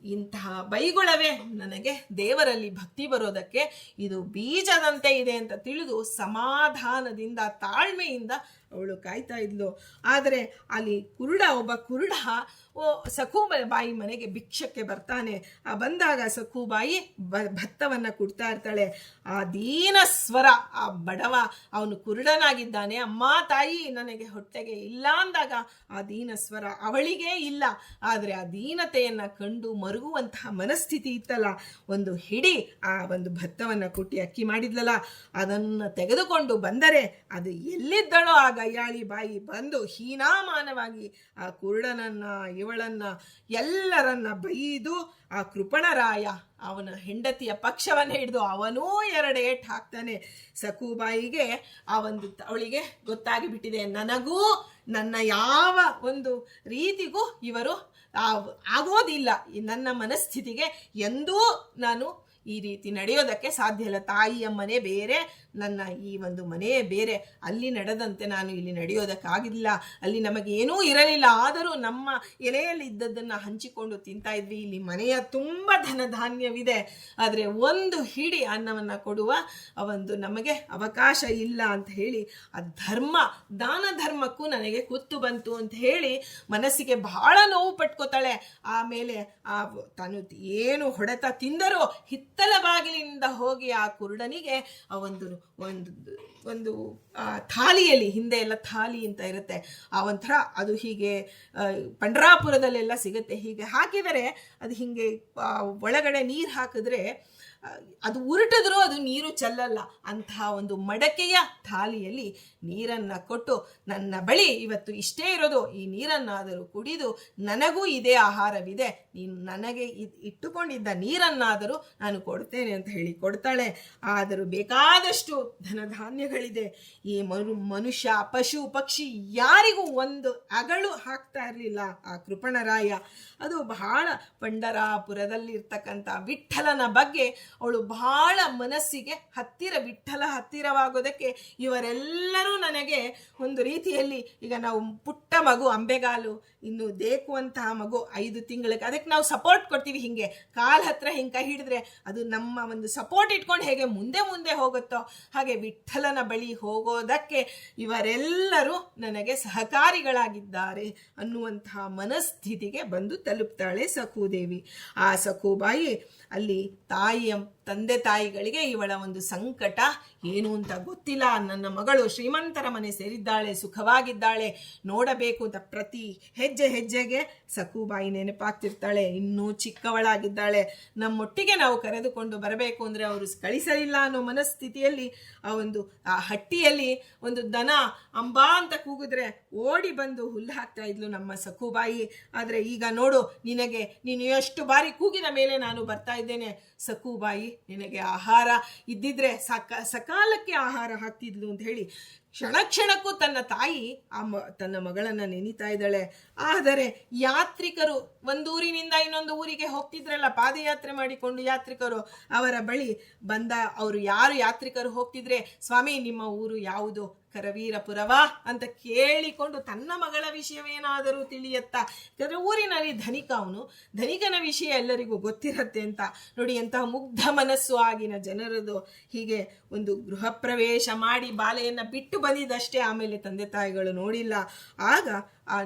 ಇಂತಹ ಬೈಗುಳವೇ ನನಗೆ ದೇವರಲ್ಲಿ ಭಕ್ತಿ ಬರೋದಕ್ಕೆ ಇದು ಬೀಜದಂತೆ ಇದೆ ಅಂತ ತಿಳಿದು ಸಮಾಧಾನದಿಂದ ತಾಳ್ಮೆಯಿಂದ ಅವಳು ಕಾಯ್ತಾ ಇದ್ಲು. ಆದರೆ ಅಲ್ಲಿ ಒಬ್ಬ ಕುರುಡ ಸಖೂಬಾಯಿ ಮನೆಗೆ ಭಿಕ್ಷಕ್ಕೆ ಬರ್ತಾನೆ. ಬಂದಾಗ ಸಖೂಬಾಯಿ ಭತ್ತವನ್ನ ಕೊಡ್ತಾ ಇರ್ತಾಳೆ. ಆ ದೀನ ಸ್ವರ, ಆ ಬಡವ ಅವನು ಕುರುಡನಾಗಿದ್ದಾನೆ, ಅಮ್ಮ ತಾಯಿ ನನಗೆ ಹೊಟ್ಟೆಗೆ ಇಲ್ಲ ಅಂದಾಗ ಆ ದೀನ ಸ್ವರ ಅವಳಿಗೆ ಇಲ್ಲ. ಆದರೆ ಆ ದೀನತೆಯನ್ನ ಕಂಡು ಮರುಗುವಂತಹ ಮನಸ್ಥಿತಿ ಇತ್ತಲ್ಲ, ಒಂದು ಹಿಡಿ ಆ ಒಂದು ಭತ್ತವನ್ನ ಕೊಟ್ಟಿ ಅಕ್ಕಿ ಮಾಡಿದ್ಲಲ್ಲ, ಅದನ್ನು ತೆಗೆದುಕೊಂಡು ಬಂದರೆ ಅದು ಎಲ್ಲಿದ್ದಳೋ ಆ ಗಯ್ಯಾಳಿ ಬಾಯಿ ಬಂದು ಹೀನಾಮಾನವಾಗಿ ಆ ಕುರುಡನನ್ನ ಇವಳನ್ನ ಎಲ್ಲರನ್ನ ಬೈದು ಆ ಕೃಪಣರಾಯ ಅವನ ಹೆಂಡತಿಯ ಪಕ್ಷವನ್ನ ಹಿಡಿದು ಅವನೂ 2 ಏಟ್ ಹಾಕ್ತಾನೆ. ಸಖೂಬಾಯಿಗೆ ಅವಳಿಗೆ ಗೊತ್ತಾಗಿ ಬಿಟ್ಟಿದೆ, ನನಗೂ ನನ್ನ ಯಾವ ಒಂದು ರೀತಿಗೂ ಇವರು ಆಗೋದಿಲ್ಲ, ನನ್ನ ಮನಸ್ಥಿತಿಗೆ ಎಂದೂ ನಾನು ಈ ರೀತಿ ನಡೆಯೋದಕ್ಕೆ ಸಾಧ್ಯ ಇಲ್ಲ. ತಾಯಿಯ ಮನೆ ಬೇರೆ, ನನ್ನ ಈ ಒಂದು ಮನೆಯೇ ಬೇರೆ. ಅಲ್ಲಿ ನಡೆದಂತೆ ನಾನು ಇಲ್ಲಿ ನಡೆಯೋದಕ್ಕಾಗಿಲ್ಲ. ಅಲ್ಲಿ ನಮಗೇನೂ ಇರಲಿಲ್ಲ, ಆದರೂ ನಮ್ಮ ಎಲೆಯಲ್ಲಿ ಇದ್ದದ್ದನ್ನು ಹಂಚಿಕೊಂಡು ತಿಂತಾ ಇದ್ವಿ. ಇಲ್ಲಿ ಮನೆಯ ತುಂಬ ಧನಧಾನ್ಯವಿದೆ, ಆದರೆ ಒಂದು ಹಿಡಿ ಅನ್ನವನ್ನು ಕೊಡುವ ಒಂದು ನಮಗೆ ಅವಕಾಶ ಇಲ್ಲ ಅಂತ ಹೇಳಿ ಆ ದಾನ ಧರ್ಮಕ್ಕೂ ನನಗೆ ಕುತ್ತು ಬಂತು ಅಂತ ಹೇಳಿ ಮನಸ್ಸಿಗೆ ಬಹಳ ನೋವು ಪಟ್ಕೋತಾಳೆ. ಆಮೇಲೆ ತಾನು ಏನು ಹೊಡೆತ ತಿಂದರೋ ಹಿತ್ತಲ ಬಾಗಿಲಿನಿಂದ ಹೋಗಿ ಆ ಕುರುಡನಿಗೆ ಆ ಒಂದು ಒಂದು ಒಂದು ಥಾಲಿಯಲ್ಲಿ, ಹಿಂದೆ ಎಲ್ಲ ಥಾಲಿ ಅಂತ ಇರುತ್ತೆ, ಆ ಒಂಥರ ಅದು ಹೀಗೆ ಪಂಡ್ರಾಪುರದಲ್ಲೆಲ್ಲ ಸಿಗುತ್ತೆ, ಹೀಗೆ ಹಾಕಿದರೆ ಅದು ಹೀಗೆ ಒಳಗಡೆ ನೀರು ಹಾಕಿದ್ರೆ ಅದು ಉರುಟಿದ್ರೂ ಅದು ನೀರು ಚೆಲ್ಲಲ್ಲ, ಅಂತಹ ಒಂದು ಮಡಕೆಯ ಥಾಲಿಯಲ್ಲಿ ನೀರನ್ನು ಕೊಟ್ಟು, ನನ್ನ ಬಳಿ ಇವತ್ತು ಇಷ್ಟೇ ಇರೋದು, ಈ ನೀರನ್ನಾದರೂ ಕುಡಿದು ನನಗೂ ಇದೇ ಆಹಾರವಿದೆ, ನೀನು ನನಗೆ ಇಟ್ಟುಕೊಂಡಿದ್ದ ನೀರನ್ನಾದರೂ ನಾನು ಕೊಡ್ತೇನೆ ಅಂತ ಹೇಳಿ ಕೊಡ್ತಾಳೆ. ಆದರೂ ಬೇಕಾದಷ್ಟು ಧನಧಾನ್ಯಗಳಿದೆ. ಈ ಮನುಷ್ಯ, ಪಶು, ಪಕ್ಷಿ ಯಾರಿಗೂ ಒಂದು ಅಗಳು ಹಾಕ್ತಾ ಇರಲಿಲ್ಲ ಆ ಕೃಪಣರಾಯ. ಅದು ಬಹಳ ಪಂಡರಾಪುರದಲ್ಲಿರ್ತಕ್ಕಂಥ ವಿಠ್ಠಲನ ಬಗ್ಗೆ ಅವಳು ಬಹಳ ಮನಸ್ಸಿಗೆ ವಿಠ್ಠಲ ಹತ್ತಿರವಾಗೋದಕ್ಕೆ ಇವರೆಲ್ಲರೂ ನನಗೆ ಒಂದು ರೀತಿಯಲ್ಲಿ, ಈಗ ನಾವು ಪುಟ್ಟ ಮಗು, ಅಂಬೆಗಾಲು ಇನ್ನು ದೇಕುವಂತಹ ಮಗು 5 ತಿಂಗಳಿಗೆ, ಅದಕ್ಕೆ ನಾವು ಸಪೋರ್ಟ್ ಕೊಡ್ತೀವಿ, ಹಿಂಗೆ ಕಾಲ್ ಹತ್ರ ಹಿಂಗೆ ಕೈ ಹಿಡಿದ್ರೆ ಅದು ನಮ್ಮ ಒಂದು ಸಪೋರ್ಟ್ ಇಟ್ಕೊಂಡು ಹೇಗೆ ಮುಂದೆ ಮುಂದೆ ಹೋಗುತ್ತೋ ಹಾಗೆ ವಿಠ್ಠಲನ ಬಳಿ ಹೋಗೋದಕ್ಕೆ ಇವರೆಲ್ಲರೂ ನನಗೆ ಸಹಕಾರಿಗಳಾಗಿದ್ದಾರೆ ಅನ್ನುವಂತಹ ಮನಸ್ಥಿತಿಗೆ ಬಂದು ತಲುಪ್ತಾಳೆ ಸಖೂದೇವಿ. ಆ ಸಖೂಬಾಯಿ ಅಲ್ಲಿ ತಂದೆ ತಾಯಿಗಳಿಗೆ ಇವಳ ಒಂದು ಸಂಕಟ ಏನು ಅಂತ ಗೊತ್ತಿಲ್ಲ. ನನ್ನ ಮಗಳು ಶ್ರೀಮಂತರ ಮನೆ ಸೇರಿದ್ದಾಳೆ, ಸುಖವಾಗಿದ್ದಾಳೆ, ನೋಡಬೇಕು ಅಂತ ಪ್ರತಿ ಹೆಜ್ಜೆಗೆ ಸಖೂಬಾಯಿ ನೆನಪಾಗ್ತಿರ್ತಾಳೆ. ಇನ್ನೂ ಚಿಕ್ಕವಳಾಗಿದ್ದಾಳೆ, ನಮ್ಮೊಟ್ಟಿಗೆ ನಾವು ಕರೆದುಕೊಂಡು ಬರಬೇಕು ಅಂದರೆ ಅವರು ಕಳಿಸಲಿಲ್ಲ ಅನ್ನೋ ಮನಸ್ಥಿತಿಯಲ್ಲಿ ಆ ಹಟ್ಟಿಯಲ್ಲಿ ಒಂದು ದನ ಅಂಬಾ ಅಂತ ಕೂಗಿದ್ರೆ ಓಡಿ ಬಂದು ಹುಲ್ಲು ಹಾಕ್ತಾ ಇದ್ಲು ನಮ್ಮ ಸಖೂಬಾಯಿ. ಆದರೆ ಈಗ ನೋಡು, ನೀನು ಎಷ್ಟು ಬಾರಿ ಕೂಗಿದ ಮೇಲೆ ನಾನು ಬರ್ತಾ ಇದ್ದೇನೆ ಸಖೂಬಾಯಿ, ನಿನಗೆ ಆಹಾರ ಇದ್ದಿದ್ರೆ ಸಕಾಲಕ್ಕೆ ಆಹಾರ ಹಾಕ್ತಿದ್ಲು ಅಂತ ಹೇಳಿ ಕ್ಷಣ ಕ್ಷಣಕ್ಕೂ ತನ್ನ ತಾಯಿ ತನ್ನ ಮಗಳನ್ನ ನೆನೀತಾ ಇದ್ದಾಳೆ. ಆದರೆ ಯಾತ್ರಿಕರು ಒಂದೂರಿನಿಂದ ಇನ್ನೊಂದು ಊರಿಗೆ ಹೋಗ್ತಿದ್ರಲ್ಲ, ಪಾದಯಾತ್ರೆ ಮಾಡಿಕೊಂಡು ಯಾತ್ರಿಕರು, ಅವರ ಬಳಿ ಬಂದ ಅವರು ಯಾರು ಯಾತ್ರಿಕರು ಹೋಗ್ತಿದ್ರೆ, ಸ್ವಾಮಿ ನಿಮ್ಮ ಊರು ಯಾವುದು, ಕರವೀರಪುರವಾ ಅಂತ ಕೇಳಿಕೊಂಡು ತನ್ನ ಮಗಳ ವಿಷಯವೇನಾದರೂ ತಿಳಿಯತ್ತಾ? ಯಾಕಂದ್ರೆ ಊರಿನಲ್ಲಿ ಧನಿಕನ ವಿಷಯ ಎಲ್ಲರಿಗೂ ಗೊತ್ತಿರತ್ತೆ ಅಂತ ನೋಡಿ. ಎಂತಹ ಮುಗ್ಧ ಮನಸ್ಸು ಆಗಿನ ಜನರದು. ಹೀಗೆ ಒಂದು ಗೃಹ ಪ್ರವೇಶ ಮಾಡಿ ಬಾಲೆಯನ್ನು ಬಿಟ್ಟು ಬಂದಿದ್ದಷ್ಟೇ, ಆಮೇಲೆ ತಂದೆ ತಾಯಿಗಳು ನೋಡಿಲ್ಲ. ಆಗ ಆ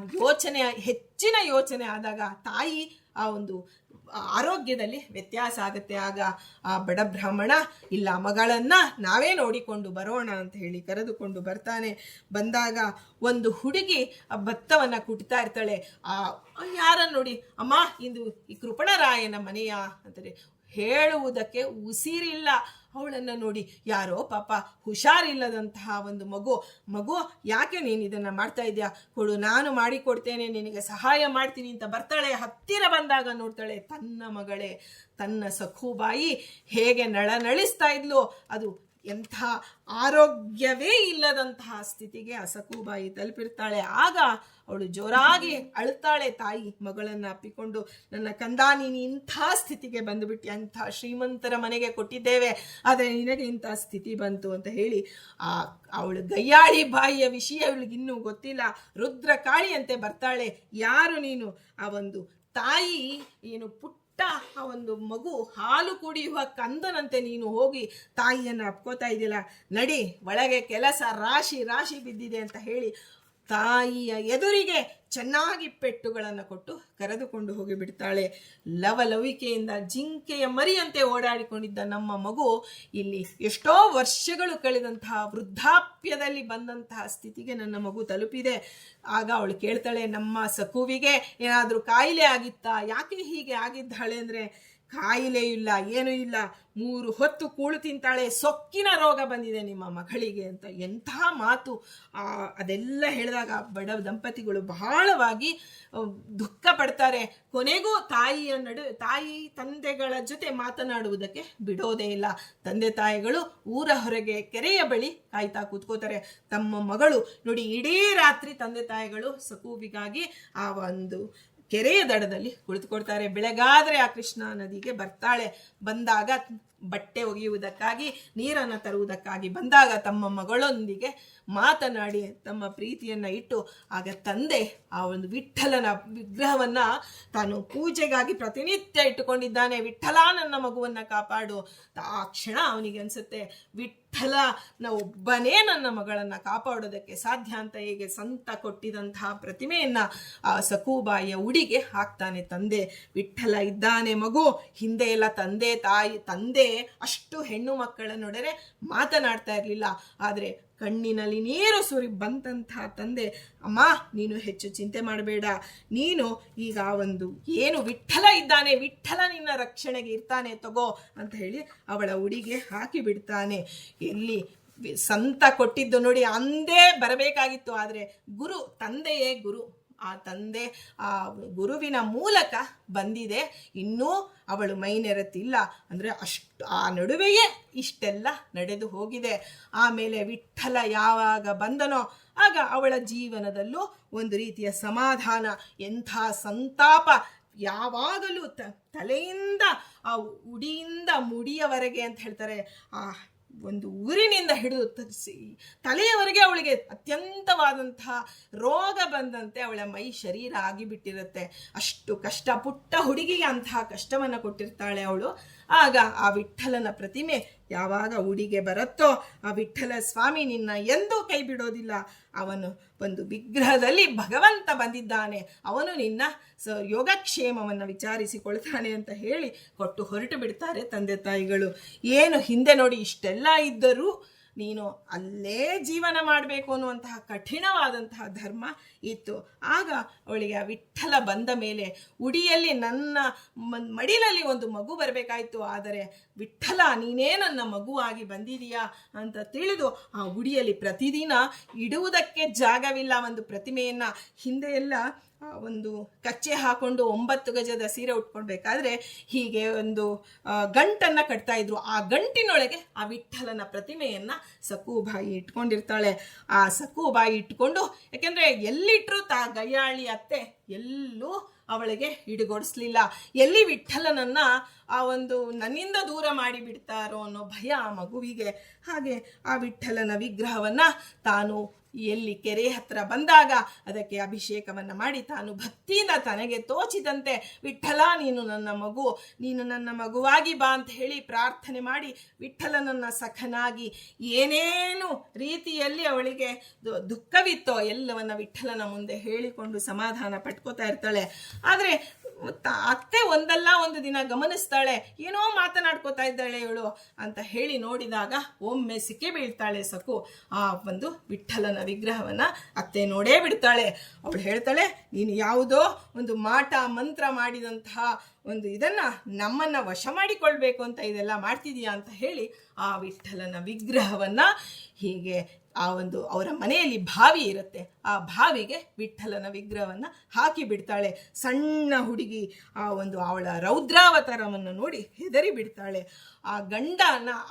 ಹೆಚ್ಚಿನ ಯೋಚನೆ ಆದಾಗ ತಾಯಿ ಆ ಒಂದು ಆರೋಗ್ಯದಲ್ಲಿ ವ್ಯತ್ಯಾಸ ಆಗುತ್ತೆ. ಆಗ ಆ ಬಡ ಬ್ರಾಹ್ಮಣ, ಇಲ್ಲ ಮಗಳನ್ನ ನಾವೇ ನೋಡಿಕೊಂಡು ಬರೋಣ ಅಂತ ಹೇಳಿ ಕರೆದುಕೊಂಡು ಬರ್ತಾನೆ. ಬಂದಾಗ ಒಂದು ಹುಡುಗಿ ಭತ್ತವನ್ನ ಕುಟ್ತಾ ಇರ್ತಾಳೆ. ಯಾರನ್ನು ನೋಡಿ, ಅಮ್ಮ ಇಂದು ಈ ಕೃಪಣರಾಯನ ಮನೆಯ ಅಂತಾರೆ, ಹೇಳುವುದಕ್ಕೆ ಉಸಿರಿಲ್ಲ. ಅವಳನ್ನು ನೋಡಿ, ಯಾರೋ ಪಾಪ ಹುಷಾರಿಲ್ಲದಂತಹ ಒಂದು ಮಗು ಯಾಕೆ ನೀನು ಇದನ್ನು ಮಾಡ್ತಾ ಇದೆಯಾ, ಕೊಡು ನಾನು ಮಾಡಿಕೊಡ್ತೇನೆ, ನಿನಗೆ ಸಹಾಯ ಮಾಡ್ತೀನಿ ಅಂತ ಬರ್ತಾಳೆ. ಹತ್ತಿರ ಬಂದಾಗ ನೋಡ್ತಾಳೆ ತನ್ನ ಮಗಳೇ, ತನ್ನ ಸಖೂಬಾಯಿ ಹೇಗೆ ನಳನಳಿಸ್ತಾ ಇದ್ಲು. ಅದು ಎಂಥ ಆರೋಗ್ಯವೇ ಇಲ್ಲದಂತಹ ಸ್ಥಿತಿಗೆ ಆ ಸಖೂಬಾಯಿ ತಲುಪಿರ್ತಾಳೆ. ಆಗ ಅವಳು ಜೋರಾಗಿ ಅಳ್ತಾಳೆ. ತಾಯಿ ಮಗಳನ್ನ ಅಪ್ಪಿಕೊಂಡು, ನನ್ನ ಕಂದ, ನೀನು ಇಂಥ ಸ್ಥಿತಿಗೆ ಬಂದುಬಿಟ್ಟು, ಅಂಥ ಶ್ರೀಮಂತರ ಮನೆಗೆ ಕೊಟ್ಟಿದ್ದೇವೆ, ಆದರೆ ನಿನಗೆ ಇಂಥ ಸ್ಥಿತಿ ಬಂತು ಅಂತ ಹೇಳಿ ಅವಳು ಗಯ್ಯಾಳಿ ಬಾಯಿಯ ವಿಷಯ ಅವಳಿಗಿನ್ನೂ ಗೊತ್ತಿಲ್ಲ. ರುದ್ರ ಕಾಳಿಯಂತೆ ಬರ್ತಾಳೆ. ಯಾರು ನೀನು? ಆ ಒಂದು ತಾಯಿ ಏನು ಆ ಒಂದು ಮಗು ಹಾಲು ಕುಡಿಯುವ ಕಂದನಂತೆ ನೀನು ಹೋಗಿ ತಾಯಿಯನ್ನು ಅಪ್ಕೋತಾ ಇದೆಯಲ್ಲ, ನಡಿ ಒಳಗೆ ಕೆಲಸ ರಾಶಿ ಬಿದ್ದಿದೆ ಅಂತ ಹೇಳಿ ತಾಯಿಯ ಎದುರಿಗೆ ಚೆನ್ನಾಗಿ ಪೆಟ್ಟುಗಳನ್ನು ಕೊಟ್ಟು ಕರೆದುಕೊಂಡು ಹೋಗಿ ಬಿಡ್ತಾಳೆ. ಲವಲವಿಕೆಯಿಂದ ಜಿಂಕೆಯ ಮರಿಯಂತೆ ಓಡಾಡಿಕೊಂಡಿದ್ದ ನಮ್ಮ ಮಗು ಇಲ್ಲಿ ಎಷ್ಟೋ ವರ್ಷಗಳು ಕಳೆದಂತಹ ವೃದ್ಧಾಪ್ಯದಲ್ಲಿ ಬಂದಂತಹ ಸ್ಥಿತಿಗೆ ನನ್ನ ಮಗು ತಲುಪಿದೆ. ಆಗ ಅವಳು ಕೇಳ್ತಾಳೆ, ನಮ್ಮ ಸಖುವಿಗೆ ಏನಾದರೂ ಕಾಯಿಲೆ ಆಗಿತ್ತಾ, ಯಾಕೆ ಹೀಗೆ ಆಗಿದ್ದಾಳೆ ಅಂದರೆ, ಕಾಯಿಲೆ ಇಲ್ಲ, ಏನೂ ಇಲ್ಲ, 3 ಹೊತ್ತು ಕೂಳು ತಿಂತಾಳೆ, ಸೊಕ್ಕಿನ ರೋಗ ಬಂದಿದೆ ನಿಮ್ಮ ಮಗಳಿಗೆ ಅಂತ. ಎಂಥ ಮಾತು! ಅದೆಲ್ಲ ಹೇಳಿದಾಗ ಬಡ ದಂಪತಿಗಳು ಬಹಳವಾಗಿ ದುಃಖ ಪಡ್ತಾರೆ. ಕೊನೆಗೂ ತಾಯಿ ತಂದೆಗಳ ಜೊತೆ ಮಾತನಾಡುವುದಕ್ಕೆ ಬಿಡೋದೇ ಇಲ್ಲ. ತಂದೆ ತಾಯಿಗಳು ಊರ ಹೊರಗೆ ಕೆರೆಯ ಬಳಿ ಕಾಯ್ತಾ ಕೂತ್ಕೋತಾರೆ. ತಮ್ಮ ಮಗಳು ನೋಡಿ, ಇಡೀ ರಾತ್ರಿ ತಂದೆ ತಾಯಿಗಳು ಸಖೂವಿಗಾಗಿ ಆ ಒಂದು ಕೆರೆಯ ದಡದಲ್ಲಿ ಕುಳಿತುಕೊಡ್ತಾರೆ. ಬೆಳಗಾದ್ರೆ ಆ ಕೃಷ್ಣಾ ನದಿಗೆ ಬರ್ತಾಳೆ. ಬಂದಾಗ ಬಟ್ಟೆ ಒಗೆಯುವುದಕ್ಕಾಗಿ ನೀರನ್ನು ತರುವುದಕ್ಕಾಗಿ ಬಂದಾಗ ತಮ್ಮ ಮಗಳೊಂದಿಗೆ ಮಾತನಾಡಿ ತಮ್ಮ ಪ್ರೀತಿಯನ್ನ ಇಟ್ಟು ಆಗ ತಂದೆ ಆ ಒಂದು ವಿಠ್ಠಲನ ವಿಗ್ರಹವನ್ನ ತಾನು ಪೂಜೆಗಾಗಿ ಪ್ರತಿನಿತ್ಯ ಇಟ್ಟುಕೊಂಡಿದ್ದಾನೆ. ವಿಠ್ಠಲ ನನ್ನ ಮಗುವನ್ನ ಕಾಪಾಡು. ಆ ಕ್ಷಣ ಅವನಿಗೆ ಅನ್ಸುತ್ತೆ, ವಿಠ್ಠಲನ ಒಬ್ಬನೇ ನನ್ನ ಮಗಳನ್ನ ಕಾಪಾಡೋದಕ್ಕೆ ಸಾಧ್ಯ ಅಂತ ಹೇಗೆ ಸಂತ ಕೊಟ್ಟಿದಂತಹ ಪ್ರತಿಮೆಯನ್ನ ಆ ಸಕುಬಾಯಿಯ ಉಡಿಗೆ ಹಾಕ್ತಾನೆ ತಂದೆ. ವಿಠ್ಠಲ ಇದ್ದಾನೆ ಮಗು. ಹಿಂದೆ ಎಲ್ಲ ತಂದೆ ಅಷ್ಟು ಹೆಣ್ಣು ಮಕ್ಕಳ ನೊಡರೆ ಮಾತನಾಡ್ತಾ ಇರಲಿಲ್ಲ. ಆದರೆ ಕಣ್ಣಿನಲ್ಲಿ ನೀರು ಸುರಿ ಬಂದಂತಹ ತಂದೆ, ಅಮ್ಮ ನೀನು ಹೆಚ್ಚು ಚಿಂತೆ ಮಾಡಬೇಡ, ನೀನು ಈಗ ಒಂದು ಏನು ವಿಠ್ಠಲ ಇದ್ದಾನೆ, ವಿಠ್ಠಲ ನಿನ್ನ ರಕ್ಷಣೆಗೆ ಇರ್ತಾನೆ, ತಗೋ ಅಂತ ಹೇಳಿ ಅವಳ ಉಡಿಗೆ ಹಾಕಿ ಬಿಡ್ತಾನೆ. ಎಲ್ಲಿ ಸಂತ ಕೊಟ್ಟಿದ್ದು ನೋಡಿ, ಅಂದೇ ಬರಬೇಕಾಗಿತ್ತು. ಆದರೆ ತಂದೆಯೇ ಗುರು. ಆ ತಂದೆ ಆ ಗುರುವಿನ ಮೂಲಕ ಬಂದಿದೆ. ಇನ್ನೂ ಅವಳು ಮೈನೆರತಿಲ್ಲ. ಅಂದರೆ ಅಷ್ಟು ಆ ನಡುವೆಯೇ ಇಷ್ಟೆಲ್ಲ ನಡೆದು ಹೋಗಿದೆ. ಆಮೇಲೆ ವಿಠ್ಠಲ ಯಾವಾಗ ಬಂದನೋ ಆಗ ಅವಳ ಜೀವನದಲ್ಲೂ ಒಂದು ರೀತಿಯ ಸಮಾಧಾನ. ಎಂಥ ಸಂತಾಪ ಯಾವಾಗಲೂ ತಲೆಯಿಂದ ಆ ಉಡಿಯಿಂದ ಮುಡಿಯವರೆಗೆ ಅಂತ ಹೇಳ್ತಾರೆ, ಆ ಒಂದು ಊರಿನಿಂದ ಹಿಡಿದು ತಲೆಯವರೆಗೆ ಅವಳಿಗೆ ಅತ್ಯಂತವಾದಂತಹ ರೋಗ ಬಂದಂತೆ ಅವಳ ಮೈ ಶರೀರ ಆಗಿಬಿಟ್ಟಿರುತ್ತೆ. ಅಷ್ಟು ಕಷ್ಟ, ಪುಟ್ಟ ಹುಡುಗಿಗೆ ಅಂತಹ ಕಷ್ಟವನ್ನು ಕೊಟ್ಟಿರ್ತಾಳೆ ಅವಳು. ಆಗ ಆ ವಿಠ್ಠಲನ ಪ್ರತಿಮೆ ಯಾವಾಗ ಉಡಿಗೆ ಬರುತ್ತೋ ಆ ವಿಠ್ಠಲ ಸ್ವಾಮಿ ನಿನ್ನ ಎಂದೂ ಕೈ ಬಿಡೋದಿಲ್ಲ. ಅವನು ಒಂದು ವಿಗ್ರಹದಲ್ಲಿ ಭಗವಂತ ಬಂದಿದ್ದಾನೆ, ಅವನು ನಿನ್ನ ಯೋಗಕ್ಷೇಮವನ್ನು ವಿಚಾರಿಸಿಕೊಳ್ತಾನೆ ಅಂತ ಹೇಳಿ ಕೊಟ್ಟು ಹೊರಟು ಬಿಡ್ತಾರೆ ತಂದೆ ತಾಯಿಗಳು. ಏನು ಹಿಂದೆ ನೋಡಿ ಇಷ್ಟೆಲ್ಲ ಇದ್ದರೂ ನೀನು ಅಲ್ಲೇ ಜೀವನ ಮಾಡಬೇಕು ಅನ್ನುವಂತಹ ಕಠಿಣವಾದಂತಹ ಧರ್ಮ ಇತ್ತು. ಆಗ ಅವಳಿಗೆ ಆ ವಿಠ್ಠಲ ಬಂದ ಮೇಲೆ ಉಡಿಯಲ್ಲಿ ನನ್ನ ಮಡಿಲಲ್ಲಿ ಒಂದು ಮಗು ಬರಬೇಕಾಯಿತು. ಆದರೆ ವಿಠ್ಠಲ ನೀನೇ ನನ್ನ ಮಗುವಾಗಿ ಬಂದಿದೀಯಾ ಅಂತ ತಿಳಿದು ಆ ಉಡಿಯಲ್ಲಿ ಪ್ರತಿದಿನ ಇಡುವುದಕ್ಕೆ ಜಾಗವಿಲ್ಲ ಒಂದು ಪ್ರತಿಮೆಯನ್ನ. ಹಿಂದೆ ಎಲ್ಲ ಒಂದು ಕಚ್ಚೆ ಹಾಕೊಂಡು 9 ಗಜದ ಸೀರೆ ಉಟ್ಕೊಳ್ಬೇಕಾದ್ರೆ ಹೀಗೆ ಒಂದು ಗಂಟನ್ನ ಕಟ್ತಾ ಇದ್ರು. ಆ ಗಂಟಿನೊಳಗೆ ಆ ವಿಠ್ಠಲನ ಪ್ರತಿಮೆಯನ್ನ ಸಕುಬಾಯಿ ಇಟ್ಕೊಂಡಿರ್ತಾಳೆ. ಆ ಸಕುಬಾಯಿ ಇಟ್ಕೊಂಡು, ಯಾಕೆಂದ್ರೆ ಎಲ್ಲಿಟ್ರು ಗಯ್ಯಾಳಿ ಅತ್ತೆ ಎಲ್ಲೂ ಅವಳಿಗೆ ಹಿಡಿಗೊಡಿಸ್ಲಿಲ್ಲ. ಎಲ್ಲಿ ವಿಠ್ಠಲನನ್ನ ಆ ಒಂದು ನನ್ನಿಂದ ದೂರ ಮಾಡಿ ಬಿಡ್ತಾರೋ ಅನ್ನೋ ಭಯ ಆ ಮಗುವಿಗೆ. ಹಾಗೆ ಆ ವಿಠ್ಠಲನ ವಿಗ್ರಹವನ್ನ ತಾನು ಎಲ್ಲಿ ಕೆರೆ ಹತ್ರ ಬಂದಾಗ ಅದಕ್ಕೆ ಅಭಿಷೇಕವನ್ನು ಮಾಡಿ ತಾನು ಭಕ್ತಿಯಿಂದ ತನಗೆ ತೋಚಿದಂತೆ ವಿಠ್ಠಲ ನೀನು ನನ್ನ ಮಗು, ನೀನು ನನ್ನ ಮಗುವಾಗಿ ಬಾ ಅಂತ ಹೇಳಿ ಪ್ರಾರ್ಥನೆ ಮಾಡಿ ವಿಠ್ಠಲನನ್ನ ಸಖನಾಗಿ ಏನೇನು ರೀತಿಯಲ್ಲಿ ಅವಳಿಗೆ ದುಃಖವಿತ್ತೋ ಎಲ್ಲವನ್ನ ವಿಠ್ಠಲನ ಮುಂದೆ ಹೇಳಿಕೊಂಡು ಸಮಾಧಾನ ಪಟ್ಕೋತಾ ಇರ್ತಾಳೆ. ಆದರೆ ಅತ್ತೆ ಒಂದಲ್ಲ ಒಂದು ದಿನ ಗಮನಿಸ್ತಾಳೆ, ಏನೋ ಮಾತನಾಡ್ಕೋತಾ ಇದ್ದಾಳೆ ಇವಳು ಅಂತ ಹೇಳಿ ನೋಡಿದಾಗ ಒಮ್ಮೆ ಸಿಕ್ಕಿ ಬೀಳ್ತಾಳೆ ಸಕು. ಆ ಒಂದು ವಿಠ್ಠಲನ ವಿಗ್ರಹವನ್ನ ಅತ್ತೆ ನೋಡೇ ಬಿಡ್ತಾಳೆ. ಅವಳು ಹೇಳ್ತಾಳೆ, ನೀನು ಯಾವುದೋ ಒಂದು ಮಾಟ ಮಂತ್ರ ಮಾಡಿದಂತಹ ಒಂದು ಇದನ್ನ ನಮ್ಮನ್ನ ವಶ ಮಾಡಿಕೊಳ್ಬೇಕು ಅಂತ ಇದೆಲ್ಲ ಮಾಡ್ತಿದೀಯಾ ಅಂತ ಹೇಳಿ ಆ ವಿಠ್ಠಲನ ವಿಗ್ರಹವನ್ನ ಹೀಗೆ ಆ ಒಂದು ಅವರ ಮನೆಯಲ್ಲಿ ಬಾವಿ ಇರುತ್ತೆ, ಆ ಬಾವಿಗೆ ವಿಠ್ಠಲನ ವಿಗ್ರಹವನ್ನ ಹಾಕಿ ಬಿಡ್ತಾಳೆ. ಸಣ್ಣ ಹುಡುಗಿ ಆ ಒಂದು ಅವಳ ರೌದ್ರಾವತಾರವನ್ನು ನೋಡಿ ಹೆದರಿ ಬಿಡ್ತಾಳೆ. ಆ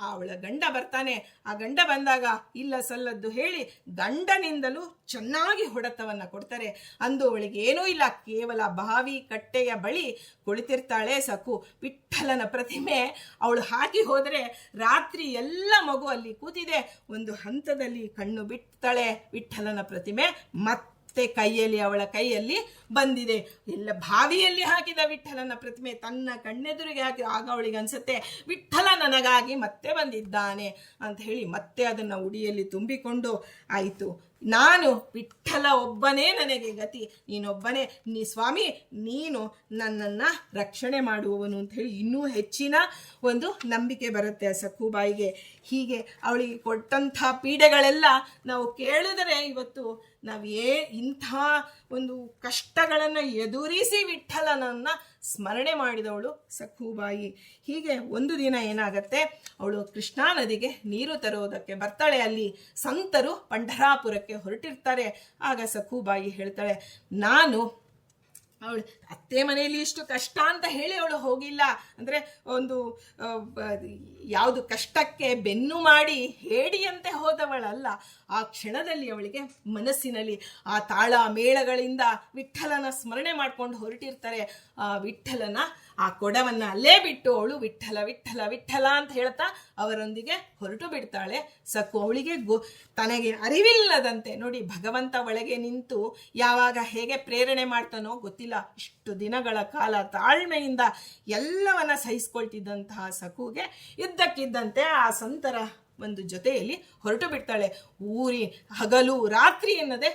ಅವಳ ಗಂಡ ಬರ್ತಾನೆ. ಆ ಗಂಡ ಬಂದಾಗ ಇಲ್ಲ ಸಲ್ಲದ್ದು ಹೇಳಿ ಗಂಡನಿಂದಲೂ ಚೆನ್ನಾಗಿ ಹೊಡೆತವನ್ನ ಕೊಡ್ತಾರೆ. ಅಂದು ಅವಳಿಗೆ ಏನೂ ಇಲ್ಲ, ಕೇವಲ ಬಾವಿ ಕಟ್ಟೆಯ ಬಳಿ ಕುಳಿತಿರ್ತಾಳೆ ಸಕು. ವಿಠ್ಠಲನ ಪ್ರತಿಮೆ ಅವಳು ಹಾಕಿ ಹೋದರೆ ರಾತ್ರಿ ಎಲ್ಲ ಮಗು ಅಲ್ಲಿ ಕೂತಿದೆ. ಒಂದು ಹಂತದಲ್ಲಿ ಕಣ್ಣು ಬಿಡ್ತಾಳೆ, ವಿಠ್ಠಲನ ಪ್ರತಿಮೆ ಮತ್ತೆ ಅವಳ ಕೈಯಲ್ಲಿ ಬಂದಿದೆ. ಎಲ್ಲ ಬಾವಿಯಲ್ಲಿ ಹಾಕಿದ ವಿಠ್ಠಲನ ಪ್ರತಿಮೆ ತನ್ನ ಕಣ್ಣೆದುರಿಗೆ ಹಾಕಿ ಆಗ ಅವಳಿಗೆ ಅನ್ಸುತ್ತೆ, ವಿಠ್ಠಲ ನನಗಾಗಿ ಮತ್ತೆ ಬಂದಿದ್ದಾನೆ ಅಂತ ಹೇಳಿ ಮತ್ತೆ ಅದನ್ನ ಉಡಿಯಲ್ಲಿ ತುಂಬಿಕೊಂಡು, ಆಯಿತು ನಾನು ವಿಠ್ಠಲ ಒಬ್ಬನೇ ನನಗೆ ಗತಿ, ನೀನೊಬ್ಬನೇ ಸ್ವಾಮಿ, ನೀನು ನನ್ನನ್ನ ರಕ್ಷಣೆ ಮಾಡುವವನು ಅಂತ ಹೇಳಿ ಇನ್ನೂ ಹೆಚ್ಚಿನ ಒಂದು ನಂಬಿಕೆ ಬರುತ್ತೆ ಸಕುಬಾಯಿಗೆ. ಹೀಗೆ ಅವಳಿಗೆ ಕೊಟ್ಟಂಥ ಪೀಡೆಗಳೆಲ್ಲ ನಾವು ಕೇಳಿದರೆ ಇವತ್ತು ಇಂಥ ಒಂದು ಕಷ್ಟಗಳನ್ನು ಎದುರಿಸಿ ವಿಠ್ಠಲನನ್ನ ಸ್ಮರಣೆ ಮಾಡಿದವಳು ಸಖುಬಾಯಿ. ಹೀಗೆ ಒಂದು ದಿನ ಏನಾಗತ್ತೆ, ಅವಳು ಕೃಷ್ಣಾ ನದಿಗೆ ನೀರು ತರುವುದಕ್ಕೆ ಬರ್ತಾಳೆ. ಅಲ್ಲಿ ಸಂತರು ಪಂಢರಾಪುರಕ್ಕೆ ಹೊರಟಿರ್ತಾರೆ. ಆಗ ಸಖುಬಾಯಿ ಹೇಳ್ತಾಳೆ, ನಾನು ಅವಳು ಅತ್ತೆ ಮನೆಯಲ್ಲಿ ಇಷ್ಟು ಕಷ್ಟ ಅಂತ ಹೇಳಿ ಅವಳು ಹೋಗಿಲ್ಲ. ಅಂದರೆ ಒಂದು ಯಾವುದು ಕಷ್ಟಕ್ಕೆ ಬೆನ್ನು ಮಾಡಿ ಹೇಡಿಯಂತೆ ಹೋದವಳಲ್ಲ. ಆ ಕ್ಷಣದಲ್ಲಿ ಅವಳಿಗೆ ಮನಸ್ಸಿನಲ್ಲಿ ಆ ತಾಳ ಮೇಳಗಳಿಂದ ವಿಠ್ಠಲನ ಸ್ಮರಣೆ ಮಾಡ್ಕೊಂಡು ಹೊರಟಿರ್ತಾರೆ. ಆ ವಿಠ್ಠಲನ ಆ ಕೊಡವನ್ನ ಅಲ್ಲೇ ಬಿಟ್ಟು ಅವಳು ವಿಠಲ ವಿಠಲ ವಿಠಲ ಅಂತ ಹೇಳ್ತಾ ಅವರೊಂದಿಗೆ ಹೊರಟು ಬಿಡ್ತಾಳೆ ಸಕ್ಕು. ಅವಳಿಗೆ ತನಗೆ ಅರಿವಿಲ್ಲದಂತೆ ನೋಡಿ, ಭಗವಂತ ಒಳಗೆ ನಿಂತು ಯಾವಾಗ ಹೇಗೆ ಪ್ರೇರಣೆ ಮಾಡ್ತಾನೋ ಗೊತ್ತಿಲ್ಲ, ಇಷ್ಟು ದಿನಗಳ ಕಾಲ ತಾಳ್ಮೆಯಿಂದ ಎಲ್ಲವನ್ನ ಸಹಿಸ್ಕೊಳ್ತಿದ್ದಂತಹ ಸಕುಗೆ ಇದ್ದಕ್ಕಿದ್ದಂತೆ ಆ ಸಂತರ ಒಂದು ಜೊತೆಯಲ್ಲಿ ಹೊರಟು ಬಿಡ್ತಾಳೆ. ಹಗಲು ರಾತ್ರಿ ಎನ್ನದೆ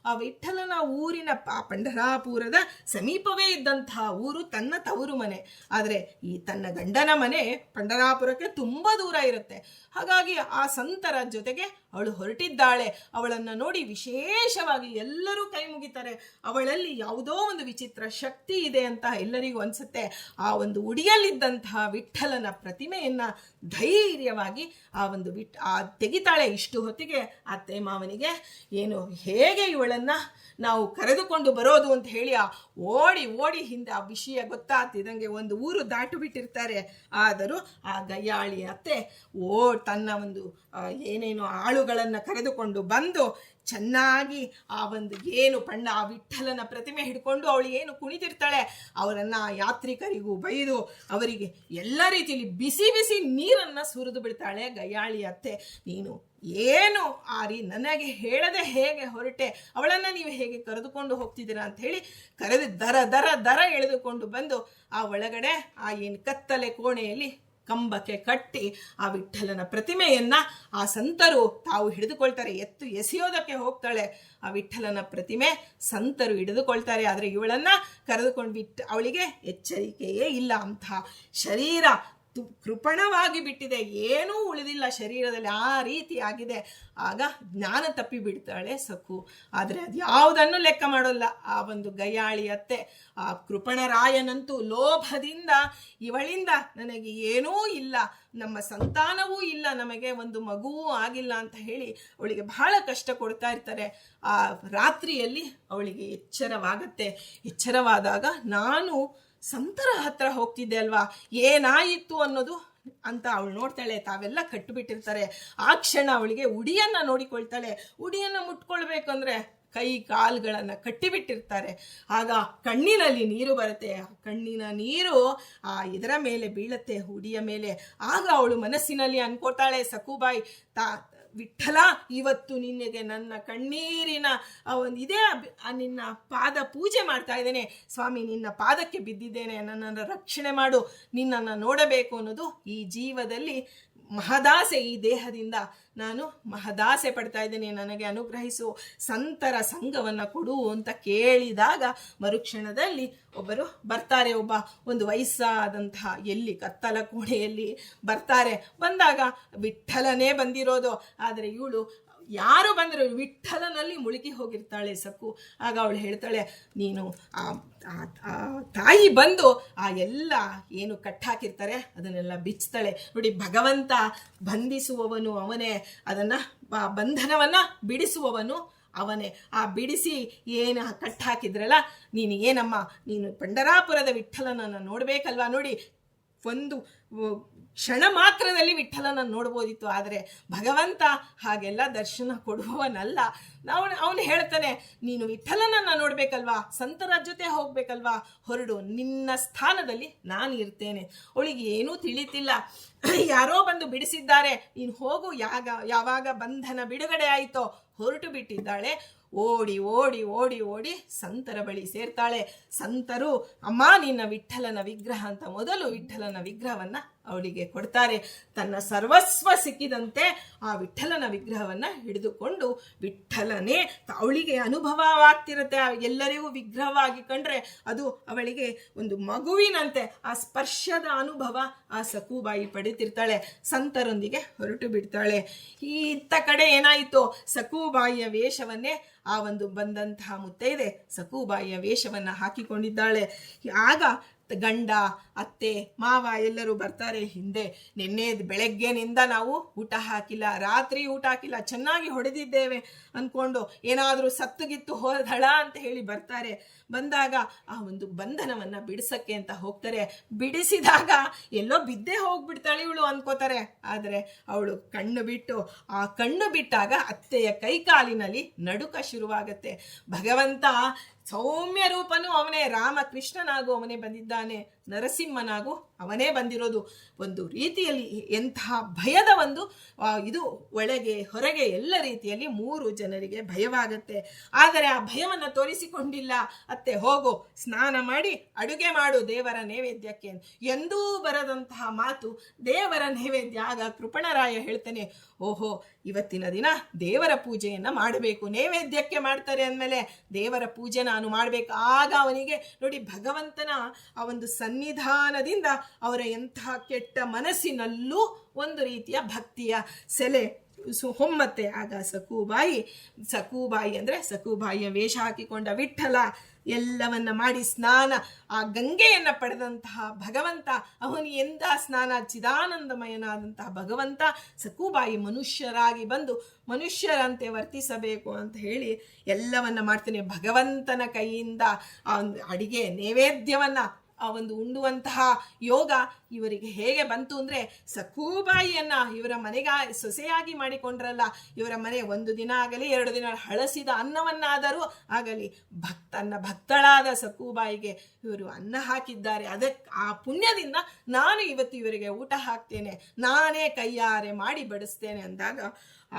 ಆ ವಿಠಲನ ಊರಿನ ಪಂಢರಾಪುರದ ಸಮೀಪವೇ ಇದ್ದಂತಹ ಊರು ತನ್ನ ತವರು ಮನೆ. ಆದರೆ ಈ ತನ್ನ ಗಂಡನ ಮನೆ ಪಂಢರಾಪುರಕ್ಕೆ ತುಂಬಾ ದೂರ ಇರುತ್ತೆ. ಹಾಗಾಗಿ ಆ ಸಂತರ ಜೊತೆಗೆ ಅವಳು ಹೊರಟಿದ್ದಾಳೆ. ಅವಳನ್ನು ನೋಡಿ ವಿಶೇಷವಾಗಿ ಎಲ್ಲರೂ ಕೈ ಮುಗಿತಾರೆ. ಅವಳಲ್ಲಿ ಯಾವುದೋ ಒಂದು ವಿಚಿತ್ರ ಶಕ್ತಿ ಇದೆ ಅಂತ ಎಲ್ಲರಿಗೂ ಅನ್ಸುತ್ತೆ. ಆ ಒಂದು ಉಡಿಯಲ್ಲಿದ್ದಂತಹ ವಿಠಲನ ಪ್ರತಿಮೆಯನ್ನ ಧೈರ್ಯವಾಗಿ ತೆಗಿತಾಳೆ. ಇಷ್ಟು ಹೊತ್ತಿಗೆ ಅತ್ತೆ ಮಾವನಿಗೆ ಏನು ಹೇಗೆ ಇವಳನ್ನ ನಾವು ಕರೆದುಕೊಂಡು ಬರೋದು ಅಂತ ಹೇಳಿ ಓಡಿ ಹಿಂದೆ ಆ ವಿಷಯ ಗೊತ್ತಾಗ್ತಿದ್ದಂಗೆ ಒಂದು ಊರು ದಾಟು ಬಿಟ್ಟಿರ್ತಾರೆ. ಆದರೂ ಆ ಗಯ್ಯಾಳಿ ಅತ್ತೆ ತನ್ನ ಒಂದು ಏನೇನು ಆಳುಗಳನ್ನ ಕರೆದುಕೊಂಡು ಬಂದು ಚೆನ್ನಾಗಿ ಆ ಒಂದು ಏನು ಆ ವಿಠಲನ ಪ್ರತಿಮೆ ಹಿಡ್ಕೊಂಡು ಅವಳು ಏನು ಕುಣಿತಿರ್ತಾಳೆ ಅವರನ್ನ ಯಾತ್ರಿಕರಿಗೂ ಬೈದು ಅವರಿಗೆ ಎಲ್ಲ ರೀತಿಯಲ್ಲಿ ಬಿಸಿ ಬಿಸಿ ನೀರನ್ನ ಸುರಿದು ಬಿಡ್ತಾಳೆ ಗಯ್ಯಾಳಿ ಅತ್ತೆ. ನೀನು ಏನು ನನಗೆ ಹೇಳದೆ ಹೇಗೆ ಹೊರಟೆ, ಅವಳನ್ನ ನೀವು ಹೇಗೆ ಕರೆದುಕೊಂಡು ಹೋಗ್ತಿದ್ದೀರಾ ಅಂತ ಹೇಳಿ ಕರೆದು ದರ ಎಳೆದುಕೊಂಡು ಬಂದು ಆ ಒಳಗಡೆ ಆ ಏನು ಕತ್ತಲೆ ಕೋಣೆಯಲ್ಲಿ ಕಂಬಕ್ಕೆ ಕಟ್ಟಿ ಆ ವಿಠಲನ ಪ್ರತಿಮೆಯನ್ನ ಆ ಸಂತರು ತಾವು ಹಿಡಿದುಕೊಳ್ತಾರೆ. ಎಸೆಯೋದಕ್ಕೆ ಹೋಗ್ತಾಳೆ ಆ ವಿಠಲನ ಪ್ರತಿಮೆ, ಸಂತರು ಹಿಡಿದುಕೊಳ್ತಾರೆ. ಆದರೆ ಇವಳನ್ನ ಕರೆದುಕೊಂಡು ಅವಳಿಗೆ ಎಚ್ಚರಿಕೆಯೇ ಇಲ್ಲ. ಅಂಥ ಶರೀರ ಕೃಪಣವಾಗಿ ಬಿಟ್ಟಿದೆ, ಏನೂ ಉಳಿದಿಲ್ಲ ಶರೀರದಲ್ಲಿ, ಆ ರೀತಿ ಆಗಿದೆ. ಆಗ ಜ್ಞಾನ ತಪ್ಪಿ ಬಿಡ್ತಾಳೆ ಸಕು. ಆದರೆ ಅದು ಯಾವುದನ್ನು ಲೆಕ್ಕ ಮಾಡೋಲ್ಲ ಆ ಒಂದು ಗಯ್ಯಾಳಿ ಅತ್ತೆ. ಆ ಕೃಪಣರಾಯನಂತೂ ಲೋಭದಿಂದ ಇವಳಿಂದ ನನಗೆ ಏನೂ ಇಲ್ಲ, ನಮ್ಮ ಸಂತಾನವೂ ಇಲ್ಲ, ನಮಗೆ ಒಂದು ಮಗುವೂ ಆಗಿಲ್ಲ ಅಂತ ಹೇಳಿ ಅವಳಿಗೆ ಬಹಳ ಕಷ್ಟ ಕೊಡ್ತಾ ಇರ್ತಾರೆ. ಆ ರಾತ್ರಿಯಲ್ಲಿ ಅವಳಿಗೆ ಎಚ್ಚರವಾದಾಗ ನಾನು ಸಂತರ ಹತ್ರ ಹೋಗ್ತಿದ್ದೆ ಅಲ್ವಾ, ಏನಾಯಿತು ಅನ್ನೋದು ಅಂತ ಅವಳು ನೋಡ್ತಾಳೆ. ತಾವೆಲ್ಲ ಕಟ್ಟುಬಿಟ್ಟಿರ್ತಾರೆ. ಆ ಕ್ಷಣ ಅವಳಿಗೆ ಉಡಿಯನ್ನ ನೋಡಿಕೊಳ್ತಾಳೆ. ಉಡಿಯನ್ನ ಮುಟ್ಕೊಳ್ಬೇಕಂದ್ರೆ ಕೈ ಕಾಲುಗಳನ್ನ ಕಟ್ಟಿಬಿಟ್ಟಿರ್ತಾರೆ. ಆಗ ಕಣ್ಣಿನಲ್ಲಿ ನೀರು ಬರುತ್ತೆ. ಆ ಕಣ್ಣಿನ ನೀರು ಇದರ ಮೇಲೆ ಬೀಳತ್ತೆ, ಉಡಿಯ ಮೇಲೆ. ಆಗ ಅವಳು ಮನಸ್ಸಿನಲ್ಲಿ ಅನ್ಕೋತಾಳೆ ಸಕುಬಾಯಿ, ವಿಠಲ, ಇವತ್ತು ನಿನಗೆ ನನ್ನ ಕಣ್ಣೀರಿನ ಇದೇ ನಿನ್ನ ಪಾದ ಪೂಜೆ ಮಾಡ್ತಾ ಇದ್ದೇನೆ ಸ್ವಾಮಿ, ನಿನ್ನ ಪಾದಕ್ಕೆ ಬಿದ್ದಿದ್ದೇನೆ, ನನ್ನನ್ನು ರಕ್ಷಣೆ ಮಾಡು, ನಿನ್ನನ್ನು ನೋಡಬೇಕು ಅನ್ನೋದು ಈ ಜೀವದಲ್ಲಿ ಮಹದಾಸೆ. ಈ ದೇಹದಿಂದ ನಾನು ಮಹದಾಸೆ ಪಡ್ತಾ ಇದ್ದೇನೆ, ನನಗೆ ಅನುಗ್ರಹಿಸು, ಸಂತರ ಸಂಘವನ್ನ ಕೊಡು ಅಂತ ಕೇಳಿದಾಗ ಮರುಕ್ಷಣದಲ್ಲಿ ಒಬ್ಬರು ಬರ್ತಾರೆ. ಒಂದು ವಯಸ್ಸಾದಂತಹ ಎಲ್ಲಿ ಕತ್ತಲ ಕೋಣೆಯಲ್ಲಿ ಬರ್ತಾರೆ. ಬಂದಾಗ ವಿಠಲನೇ ಬಂದಿರೋದು. ಆದರೆ ಇವಳು ಯಾರು ಬಂದರು ವಿಠಲನಲ್ಲಿ ಮುಳುಗಿ ಹೋಗಿರ್ತಾಳೆ ಸಕ್ಕು. ಆಗ ಅವಳು ಹೇಳ್ತಾಳೆ, ನೀನು ತಾಯಿ ಬಂದು ಆ ಎಲ್ಲ ಏನು ಕಟ್ಟಾಕಿರ್ತಾರೆ ಅದನ್ನೆಲ್ಲ ಬಿಚ್ತಾಳೆ. ನೋಡಿ, ಭಗವಂತ ಬಂಧಿಸುವವನು ಅವನೇ, ಅದನ್ನ ಬಂಧನವನ್ನ ಬಿಡಿಸುವವನು ಅವನೇ. ಆ ಬಿಡಿಸಿ ಏನು ಕಟ್ಟಾಕಿದ್ರಲ್ಲ, ನೀನು ಪಂಢರಾಪುರದ ವಿಠಲನನ್ನು ನೋಡ್ಬೇಕಲ್ವಾ, ನೋಡಿ ಒಂದು ಕ್ಷಣ ಮಾತ್ರದಲ್ಲಿ ವಿಠಲನ ನೋಡ್ಬೋದಿತ್ತು. ಆದರೆ ಭಗವಂತ ಹಾಗೆಲ್ಲ ದರ್ಶನ ಕೊಡುವವನಲ್ಲ. ಅವನು ಹೇಳ್ತಾನೆ, ನೀನು ವಿಠಲನನ್ನ ನೋಡ್ಬೇಕಲ್ವಾ, ಸಂತರ ಜೊತೆ ಹೋಗ್ಬೇಕಲ್ವಾ, ಹೊರಡು, ನಿನ್ನ ಸ್ಥಾನದಲ್ಲಿ ನಾನು ಇರ್ತೇನೆ. ಅವಳಿಗೆ ಏನೂ ತಿಳಿತಿಲ್ಲ. ಯಾರೋ ಬಂದು ಬಿಡಿಸಿದ್ದಾರೆ, ನೀನು ಹೋಗು. ಯಾವಾಗ ಬಂಧನ ಬಿಡುಗಡೆ ಆಯಿತೋ ಹೊರಟು ಬಿಟ್ಟಿದ್ದಾಳೆ. ಓಡಿ ಓಡಿ ಓಡಿ ಓಡಿ ಸಂತರ ಬಳಿ ಸೇರ್ತಾಳೆ. ಸಂತರು, ಅಮ್ಮ ನಿನ್ನ ವಿಠಲನ ವಿಗ್ರಹ ಅಂತ ಮೊದಲು ವಿಠಲನ ವಿಗ್ರಹವನ್ನ ಅವಳಿಗೆ ಕೊಡ್ತಾರೆ. ತನ್ನ ಸರ್ವಸ್ವ ಸಿಕ್ಕಿದಂತೆ ಆ ವಿಠಲನ ವಿಗ್ರಹವನ್ನ ಹಿಡಿದುಕೊಂಡು, ವಿಠಲನೇ ಅವಳಿಗೆ ಅನುಭವವಾಗ್ತಿರುತ್ತೆ. ಎಲ್ಲರಿಗೂ ವಿಗ್ರಹವಾಗಿ ಕಂಡ್ರೆ ಅದು ಅವಳಿಗೆ ಒಂದು ಮಗುವಿನಂತೆ ಆ ಸ್ಪರ್ಶದ ಅನುಭವ ಆ ಸಕುಬಾಯಿ ಪಡೆತಿರ್ತಾಳೆ. ಸಂತರೊಂದಿಗೆ ಹೊರಟು ಬಿಡ್ತಾಳೆ. ಇತ್ತ ಕಡೆ ಏನಾಯಿತು, ಸಕುಬಾಯಿಯ ವೇಷವನ್ನೇ ಆ ಒಂದು ಬಂದಂತಹ ಮುತ್ತೈದೆ ಸಕುಬಾಯಿಯ ವೇಷವನ್ನ ಹಾಕಿಕೊಂಡಿದ್ದಾಳೆ. ಆಗ ಗಂಡ, ಅತ್ತೆ, ಮಾವ ಎಲ್ಲರೂ ಬರ್ತಾರೆ ಹಿಂದೆ. ನಿನ್ನೆ ಬೆಳಗ್ಗೆನಿಂದ ನಾವು ಊಟ ಹಾಕಿಲ್ಲ, ರಾತ್ರಿ ಊಟ ಹಾಕಿಲ್ಲ, ಚೆನ್ನಾಗಿ ಹೊಡೆದಿದ್ದೇವೆ ಅನ್ಕೊಂಡು ಏನಾದರೂ ಸತ್ತುಗಿತ್ತು ಹೋದಳ ಅಂತ ಹೇಳಿ ಬರ್ತಾರೆ. ಬಂದಾಗ ಆ ಒಂದು ಬಂಧನವನ್ನ ಬಿಡಿಸಕ್ಕೆ ಅಂತ ಹೋಗ್ತಾರೆ. ಬಿಡಿಸಿದಾಗ ಎಲ್ಲೋ ಬಿದ್ದೇ ಹೋಗ್ಬಿಡ್ತಾಳೆ ಇವಳು ಅನ್ಕೋತಾರೆ. ಆದರೆ ಅವಳು ಕಣ್ಣು ಬಿಟ್ಟಾಗ ಅತ್ತೆಯ ಕೈಕಾಲಿನಲ್ಲಿ ನಡುಕ ಶುರುವಾಗತ್ತೆ. ಭಗವಂತ ಸೌಮ್ಯ ರೂಪನೂ ಅವನೇ, ರಾಮಕೃಷ್ಣನಾಗೂ ಅವನೇ ಬಂದಿದ್ದಾನೆ, ನರಸಿಂಹನಾಗೂ ಅವನೇ ಬಂದಿರೋದು. ಒಂದು ರೀತಿಯಲ್ಲಿ ಎಂತಹ ಭಯದ ಒಂದು ಇದು ಒಳಗೆ ಹೊರಗೆ ಎಲ್ಲ ರೀತಿಯಲ್ಲಿ 3 ಜನರಿಗೆ ಭಯವಾಗತ್ತೆ. ಆದರೆ ಆ ಭಯವನ್ನು ತೋರಿಸಿಕೊಂಡಿಲ್ಲ. ಅತ್ತೆ ಹೋಗು, ಸ್ನಾನ ಮಾಡಿ ಅಡುಗೆ ಮಾಡು ದೇವರ ನೈವೇದ್ಯಕ್ಕೆ ಎಂದೂ ಬರದಂತಹ ಮಾತು ದೇವರ ನೈವೇದ್ಯ. ಆಗ ಕೃಪಣರಾಯ ಹೇಳ್ತಾನೆ, ಓಹೋ ಇವತ್ತಿನ ದಿನ ದೇವರ ಪೂಜೆಯನ್ನು ಮಾಡಬೇಕು, ನೈವೇದ್ಯಕ್ಕೆ ಮಾಡ್ತಾರೆ ಅಂದಮೇಲೆ ದೇವರ ಪೂಜೆ ನಾನು ಮಾಡಬೇಕು. ಆಗ ಅವನಿಗೆ ನೋಡಿ ಭಗವಂತನ ಆ ಒಂದು ಸನ್ನಿಧಾನದಿಂದ ಅವರ ಎಂತಹ ಕೆಟ್ಟ ಮನಸ್ಸಿನಲ್ಲೂ ಒಂದು ರೀತಿಯ ಭಕ್ತಿಯ ಸೆಲೆ ಹೊಮ್ಮತ್ತೆ. ಆಗ ಸಕುಬಾಯಿ ಅಂದರೆ ಸಕುಬಾಯಿಯ ವೇಷ ಹಾಕಿಕೊಂಡ ವಿಠ್ಠಲ ಎಲ್ಲವನ್ನ ಮಾಡಿ ಸ್ನಾನ, ಆ ಗಂಗೆಯನ್ನು ಪಡೆದಂತಹ ಭಗವಂತ, ಅವನು ಎಂದ ಸ್ನಾನ ಚಿದಾನಂದಮಯನಾದಂತಹ ಭಗವಂತ ಸಕುಬಾಯಿ ಮನುಷ್ಯರಾಗಿ ಬಂದು ಮನುಷ್ಯರಂತೆ ವರ್ತಿಸಬೇಕು ಅಂತ ಹೇಳಿ ಎಲ್ಲವನ್ನ ಮಾಡ್ತಾನೆ. ಭಗವಂತನ ಕೈಯಿಂದ ಆ ಒಂದು ಅಡಿಗೆ ನೈವೇದ್ಯವನ್ನ ಆ ಒಂದು ಉಣ್ಣುವಂತಹ ಯೋಗ ಇವರಿಗೆ ಹೇಗೆ ಬಂತು ಅಂದರೆ, ಸಕುಬಾಯಿಯನ್ನ ಇವರ ಮನೆಗೆ ಸೊಸೆಯಾಗಿ ಮಾಡಿಕೊಂಡ್ರಲ್ಲ, ಇವರ ಮನೆ 1 ದಿನ ಆಗಲಿ 2 ದಿನ ಹಳಸಿದ ಅನ್ನವನ್ನಾದರೂ ಆಗಲಿ ಭಕ್ತಳಾದ ಸಕುಬಾಯಿಗೆ ಇವರು ಅನ್ನ ಹಾಕಿದ್ದಾರೆ. ಅದಕ್ಕೆ ಆ ಪುಣ್ಯದಿಂದ ನಾನು ಇವತ್ತು ಇವರಿಗೆ ಊಟ ಹಾಕ್ತೇನೆ, ನಾನೇ ಕೈಯಾರೆ ಮಾಡಿ ಬಡಿಸ್ತೇನೆ ಅಂದಾಗ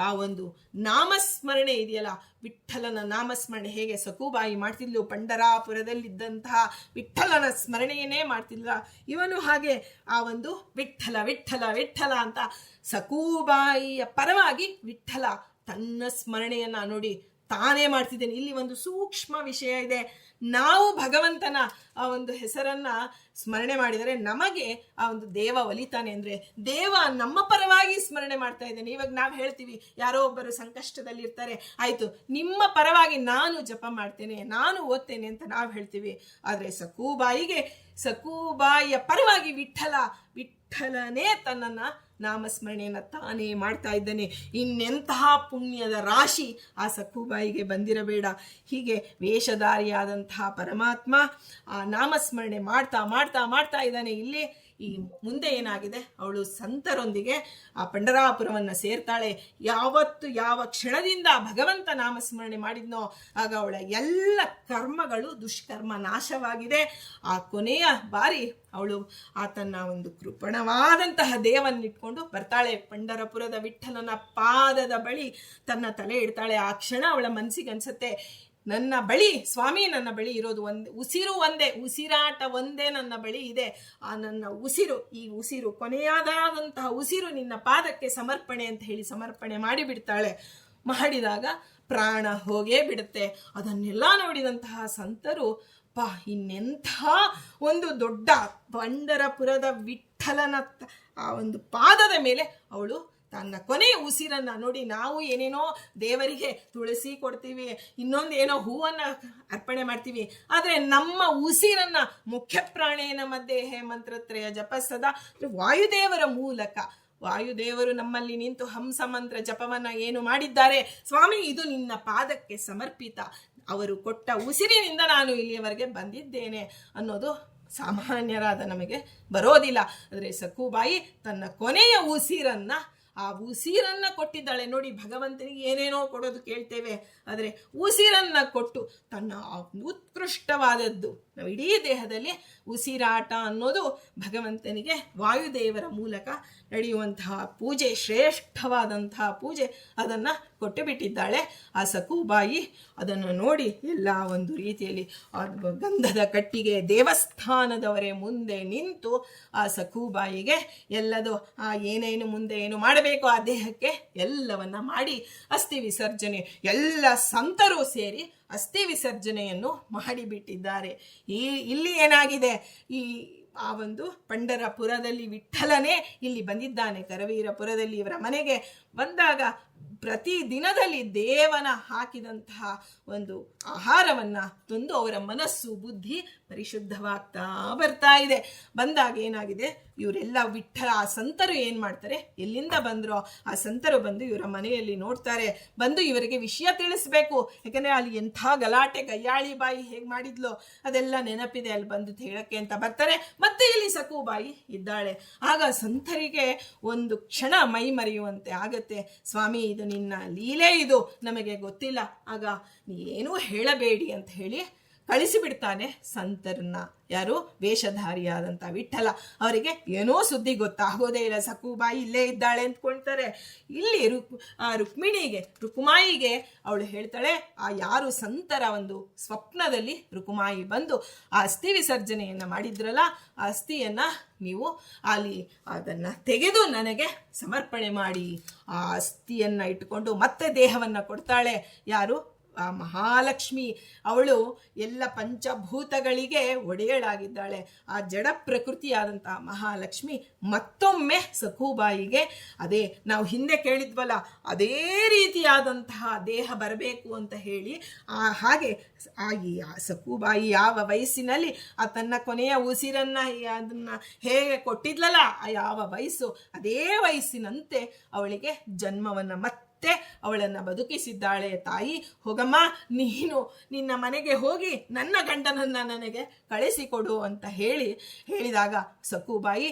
ಆ ಒಂದು ನಾಮಸ್ಮರಣೆ ಇದೆಯಲ್ಲ, ವಿಠ್ಠಲನ ನಾಮಸ್ಮರಣೆ ಹೇಗೆ ಸಕುಬಾಯಿ ಮಾಡ್ತಿದ್ಲು, ಪಂಡರಾಪುರದಲ್ಲಿದ್ದಂತಹ ವಿಠ್ಠಲನ ಸ್ಮರಣೆಯನ್ನೇ ಮಾಡ್ತಿಲ್ಲ, ಇವನು ಹಾಗೆ ಆ ಒಂದು ವಿಠ್ಠಲ ವಿಠ್ಠಲ ವಿಠ್ಠಲ ಅಂತ ಸಕುಬಾಯಿಯ ಪರವಾಗಿ ವಿಠ್ಠಲ ತನ್ನ ಸ್ಮರಣೆಯನ್ನ ನೋಡಿ ತಾನೇ ಮಾಡ್ತಿದ್ದೇನೆ. ಇಲ್ಲಿ ಒಂದು ಸೂಕ್ಷ್ಮ ವಿಷಯ ಇದೆ. ನಾವು ಭಗವಂತನ ಆ ಒಂದು ಹೆಸರನ್ನ ಸ್ಮರಣೆ ಮಾಡಿದರೆ ನಮಗೆ ಆ ಒಂದು ದೇವ ಒಲಿತಾನೆ. ಅಂದರೆ ದೇವ ನಮ್ಮ ಪರವಾಗಿ ಸ್ಮರಣೆ ಮಾಡ್ತಾ ಇದ್ದೇನೆ. ಇವಾಗ ನಾವು ಹೇಳ್ತೀವಿ, ಯಾರೋ ಒಬ್ಬರು ಸಂಕಷ್ಟದಲ್ಲಿ ಇರ್ತಾರೆ, ಆಯ್ತು ನಿಮ್ಮ ಪರವಾಗಿ ನಾನು ಜಪ ಮಾಡ್ತೇನೆ, ನಾನು ಓದ್ತೇನೆ ಅಂತ ನಾವು ಹೇಳ್ತೀವಿ. ಆದರೆ ಸಕುಬಾಯಿಯ ಪರವಾಗಿ ವಿಠ್ಠಲನೇ ತನ್ನನ್ನು ನಾಮಸ್ಮರಣೆಯನ್ನು ತಾನೇ ಮಾಡ್ತಾ ಇದ್ದಾನೆ. ಇನ್ನೆಂತಹ ಪುಣ್ಯದ ರಾಶಿ ಆ ಸಕುಬಾಯಿಗೆ ಬಂದಿರಬೇಡ. ಹೀಗೆ ವೇಷಧಾರಿಯಾದಂತಹ ಪರಮಾತ್ಮ ಆ ನಾಮಸ್ಮರಣೆ ಮಾಡ್ತಾ ಮಾಡ್ತಾ ಮಾಡ್ತಾ ಇದ್ದಾನೆ. ಇಲ್ಲಿ ಈ ಮುಂದೆ ಏನಾಗಿದೆ, ಅವಳು ಸಂತರೊಂದಿಗೆ ಆ ಪಂಡರಾಪುರವನ್ನು ಸೇರ್ತಾಳೆ. ಯಾವ ಕ್ಷಣದಿಂದ ಭಗವಂತ ನಾಮಸ್ಮರಣೆ ಮಾಡಿದ್ನೋ ಆಗ ಅವಳ ಎಲ್ಲ ಕರ್ಮಗಳು ದುಷ್ಕರ್ಮ ನಾಶವಾಗಿದೆ. ಆ ಕೊನೆಯ ಬಾರಿ ಅವಳು ಆತನ ಒಂದು ಕೃಪಣವಾದಂತಹ ದೇವನ್ನಿಟ್ಕೊಂಡು ಬರ್ತಾಳೆ. ಪಂಡರಪುರದ ವಿಠ್ಠಲನ ಪಾದದ ಬಳಿ ತನ್ನ ತಲೆ ಇಡ್ತಾಳೆ. ಆ ಕ್ಷಣ ಅವಳ ಮನಸ್ಸಿಗೆ ಅನ್ಸುತ್ತೆ, ನನ್ನ ಬಳಿ ಸ್ವಾಮಿ, ನನ್ನ ಬಳಿ ಇರೋದು ಉಸಿರು ಒಂದೇ, ಉಸಿರಾಟ ಒಂದೇ ನನ್ನ ಬಳಿ ಇದೆ. ಆ ನನ್ನ ಈ ಉಸಿರು ಕೊನೆಯಾದಂತಹ ಉಸಿರು ನಿನ್ನ ಪಾದಕ್ಕೆ ಸಮರ್ಪಣೆ ಅಂತ ಹೇಳಿ ಸಮರ್ಪಣೆ ಮಾಡಿಬಿಡ್ತಾಳೆ. ಮಾಡಿದಾಗ ಪ್ರಾಣ ಹೋಗೇ ಬಿಡುತ್ತೆ. ಅದನ್ನೆಲ್ಲ ನೋಡಿದಂತಹ ಸಂತರು, ಇನ್ನೆಂಥ ಒಂದು ದೊಡ್ಡ ಪಂಡರಪುರದ ವಿಠ್ಠಲನ ಆ ಒಂದು ಪಾದದ ಮೇಲೆ ಅವಳು ತನ್ನ ಕೊನೆಯ ಉಸಿರನ್ನ ನೋಡಿ, ನಾವು ಏನೇನೋ ದೇವರಿಗೆ ತುಳಸಿ ಕೊಡ್ತೀವಿ, ಇನ್ನೊಂದು ಏನೋ ಹೂವನ್ನು ಅರ್ಪಣೆ ಮಾಡ್ತೀವಿ, ಆದರೆ ನಮ್ಮ ಉಸಿರನ್ನ ಮುಖ್ಯ ಪ್ರಾಣೇನ ಮಧ್ಯೆ ಹೇ ಮಂತ್ರತ್ರಯ ಜಪಸದ ವಾಯುದೇವರ ಮೂಲಕ ವಾಯುದೇವರು ನಮ್ಮಲ್ಲಿ ನಿಂತು ಹಂಸ ಮಂತ್ರ ಜಪವನ್ನ ಏನು ಮಾಡಿದ್ದಾರೆ, ಸ್ವಾಮಿ ಇದು ನಿನ್ನ ಪಾದಕ್ಕೆ ಸಮರ್ಪಿತ, ಅವರು ಕೊಟ್ಟ ಉಸಿರಿನಿಂದ ನಾನು ಇಲ್ಲಿಯವರೆಗೆ ಬಂದಿದ್ದೇನೆ ಅನ್ನೋದು ಸಾಮಾನ್ಯರಾದ ನಮಗೆ ಬರೋದಿಲ್ಲ. ಆದರೆ ಸಕುಬಾಯಿ ತನ್ನ ಕೊನೆಯ ಆ ಉಸಿರನ್ನ ಕೊಟ್ಟಿದ್ದಾಳೆ. ನೋಡಿ, ಭಗವಂತನಿಗೆ ಏನೇನೋ ಕೊಡೋದು ಕೇಳ್ತೇವೆ, ಆದರೆ ಉಸಿರನ್ನ ಕೊಟ್ಟು ತನ್ನ ಉತ್ಕೃಷ್ಟವಾದದ್ದು, ನಾವು ಇಡೀ ದೇಹದಲ್ಲಿ ಉಸಿರಾಟ ಅನ್ನೋದು ಭಗವಂತನಿಗೆ ವಾಯುದೇವರ ಮೂಲಕ ನಡೆಯುವಂತಹ ಪೂಜೆ, ಶ್ರೇಷ್ಠವಾದಂತಹ ಪೂಜೆ, ಅದನ್ನು ಕೊಟ್ಟು ಬಿಟ್ಟಿದ್ದಾಳೆ. ಆ ಸಕುಬಾಯಿ ಅದನ್ನು ನೋಡಿ ಎಲ್ಲ ಒಂದು ರೀತಿಯಲ್ಲಿ ಗಂಧದ ಕಟ್ಟಿಗೆ ದೇವಸ್ಥಾನದವರೇ ಮುಂದೆ ನಿಂತು ಆ ಸಕುಬಾಯಿಗೆ ಎಲ್ಲದು ಏನೇನು ಮುಂದೆ ಏನು ಮಾಡಬೇಕು ಆ ದೇಹಕ್ಕೆ ಎಲ್ಲವನ್ನ ಮಾಡಿ ಅಸ್ಥಿ ವಿಸರ್ಜನೆ, ಎಲ್ಲ ಸಂತರು ಸೇರಿ ಅಸ್ಥಿ ವಿಸರ್ಜನೆಯನ್ನು ಮಾಡಿಬಿಟ್ಟಿದ್ದಾರೆ. ಇಲ್ಲಿ ಏನಾಗಿದೆ, ಆ ಒಂದು ಪಂಡರಪುರದಲ್ಲಿ ವಿಠ್ಠಲನೇ ಇಲ್ಲಿ ಬಂದಿದ್ದಾನೆ. ಕರವೀರಪುರದಲ್ಲಿ ಇವರ ಮನೆಗೆ ಬಂದಾಗ ಪ್ರತಿ ದಿನದಲ್ಲಿ ದೇವನ ಹಾಕಿದಂತಹ ಒಂದು ಆಹಾರವನ್ನ ತಂದು ಅವರ ಮನಸ್ಸು ಬುದ್ಧಿ ಪರಿಶುದ್ಧವಾಗ್ತಾ ಬರ್ತಾ ಇದೆ. ಬಂದಾಗ ಏನಾಗಿದೆ, ಇವರೆಲ್ಲ ವಿಠ್ಠಲ ಆ ಸಂತರು ಏನು ಮಾಡ್ತಾರೆ, ಎಲ್ಲಿಂದ ಬಂದ್ರೋ ಆ ಸಂತರು ಬಂದು ಇವರ ಮನೆಯಲ್ಲಿ ನೋಡ್ತಾರೆ. ಬಂದು ಇವರಿಗೆ ವಿಷಯ ತಿಳಿಸ್ಬೇಕು, ಯಾಕಂದರೆ ಅಲ್ಲಿ ಎಂಥ ಗಲಾಟೆ, ಗಯ್ಯಾಳಿ ಬಾಯಿ ಹೇಗೆ ಮಾಡಿದ್ಲೋ ಅದೆಲ್ಲ ನೆನಪಿದೆ, ಅಲ್ಲಿ ಬಂದು ಹೇಳಕ್ಕೆ ಅಂತ ಬರ್ತಾರೆ. ಮತ್ತೆ ಇಲ್ಲಿ ಸಕುಬಾಯಿ ಇದ್ದಾಳೆ. ಆಗ ಸಂತರಿಗೆ ಒಂದು ಕ್ಷಣ ಮೈ ಮರೆಯುವಂತೆ ಆಗತ್ತೆ. ಸ್ವಾಮಿ, ಇದು ನಿನ್ನ ಲೀಲೆ, ಇದು ನಮಗೆ ಗೊತ್ತಿಲ್ಲ, ಆಗ ನೀವೇನೂ ಹೇಳಬೇಡಿ ಅಂತ ಹೇಳಿ ಕಳಿಸಿಬಿಡ್ತಾನೆ ಸಂತರನ್ನ. ಯಾರು? ವೇಷಧಾರಿಯಾದಂಥ ವಿಠಲ. ಅವರಿಗೆ ಏನೋ ಸುದ್ದಿ ಗೊತ್ತಾಗೋದೇ ಇಲ್ಲ, ಸಕುಬಾಯಿ ಇಲ್ಲೇ ಇದ್ದಾಳೆ ಅಂದ್ಕೊಳ್ತಾರೆ. ಇಲ್ಲಿ ರುಕುಮಾಯಿಗೆ ಅವಳು ಹೇಳ್ತಾಳೆ, ಆ ಯಾರು ಸಂತರ ಒಂದು ಸ್ವಪ್ನದಲ್ಲಿ ರುಕುಮಾಯಿ ಬಂದು ಆ ಅಸ್ಥಿ ವಿಸರ್ಜನೆಯನ್ನ ಮಾಡಿದ್ರಲ್ಲ, ಆ ಅಸ್ಥಿಯನ್ನ ನೀವು ಅಲ್ಲಿ ಅದನ್ನ ತೆಗೆದು ನನಗೆ ಸಮರ್ಪಣೆ ಮಾಡಿ. ಆ ಅಸ್ಥಿಯನ್ನ ಇಟ್ಟುಕೊಂಡು ಮತ್ತೆ ದೇಹವನ್ನ ಕೊಡ್ತಾಳೆ. ಯಾರು? ಆ ಮಹಾಲಕ್ಷ್ಮಿ. ಅವಳು ಎಲ್ಲ ಪಂಚಭೂತಗಳಿಗೆ ಒಡೆಯಳಾಗಿದ್ದಾಳೆ. ಆ ಜಡ ಪ್ರಕೃತಿಯಾದಂತಹ ಮಹಾಲಕ್ಷ್ಮಿ ಮತ್ತೊಮ್ಮೆ ಸಖುಬಾಯಿಗೆ ಅದೇ ನಾವು ಹಿಂದೆ ಕೇಳಿದ್ವಲ್ಲ, ಅದೇ ರೀತಿಯಾದಂತಹ ದೇಹ ಬರಬೇಕು ಅಂತ ಹೇಳಿ ಹಾಗೆ ಆಗಿ ಸಖುಬಾಯಿ ಯಾವ ವಯಸ್ಸಿನಲ್ಲಿ ತನ್ನ ಕೊನೆಯ ಉಸಿರನ್ನ ಅದನ್ನ ಹೇಗೆ ಕೊಟ್ಟಿದ್ಲಲ್ಲ, ಯಾವ ವಯಸ್ಸು, ಅದೇ ವಯಸ್ಸಿನಂತೆ ಅವಳಿಗೆ ಜನ್ಮವನ್ನ ಮತ್ತೆ ಅವಳನ್ನ ಬದುಕಿಸಿದ್ದಾಳೆ. ತಾಯಿ, ಹೋಗಮ್ಮ, ನೀನು ನಿನ್ನ ಮನೆಗೆ ಹೋಗಿ ನನ್ನ ಗಂಡನನ್ನ ನನಗೆ ಕಳಿಸಿಕೊಡು ಅಂತ ಹೇಳಿದಾಗ ಸಖುಬಾಯಿ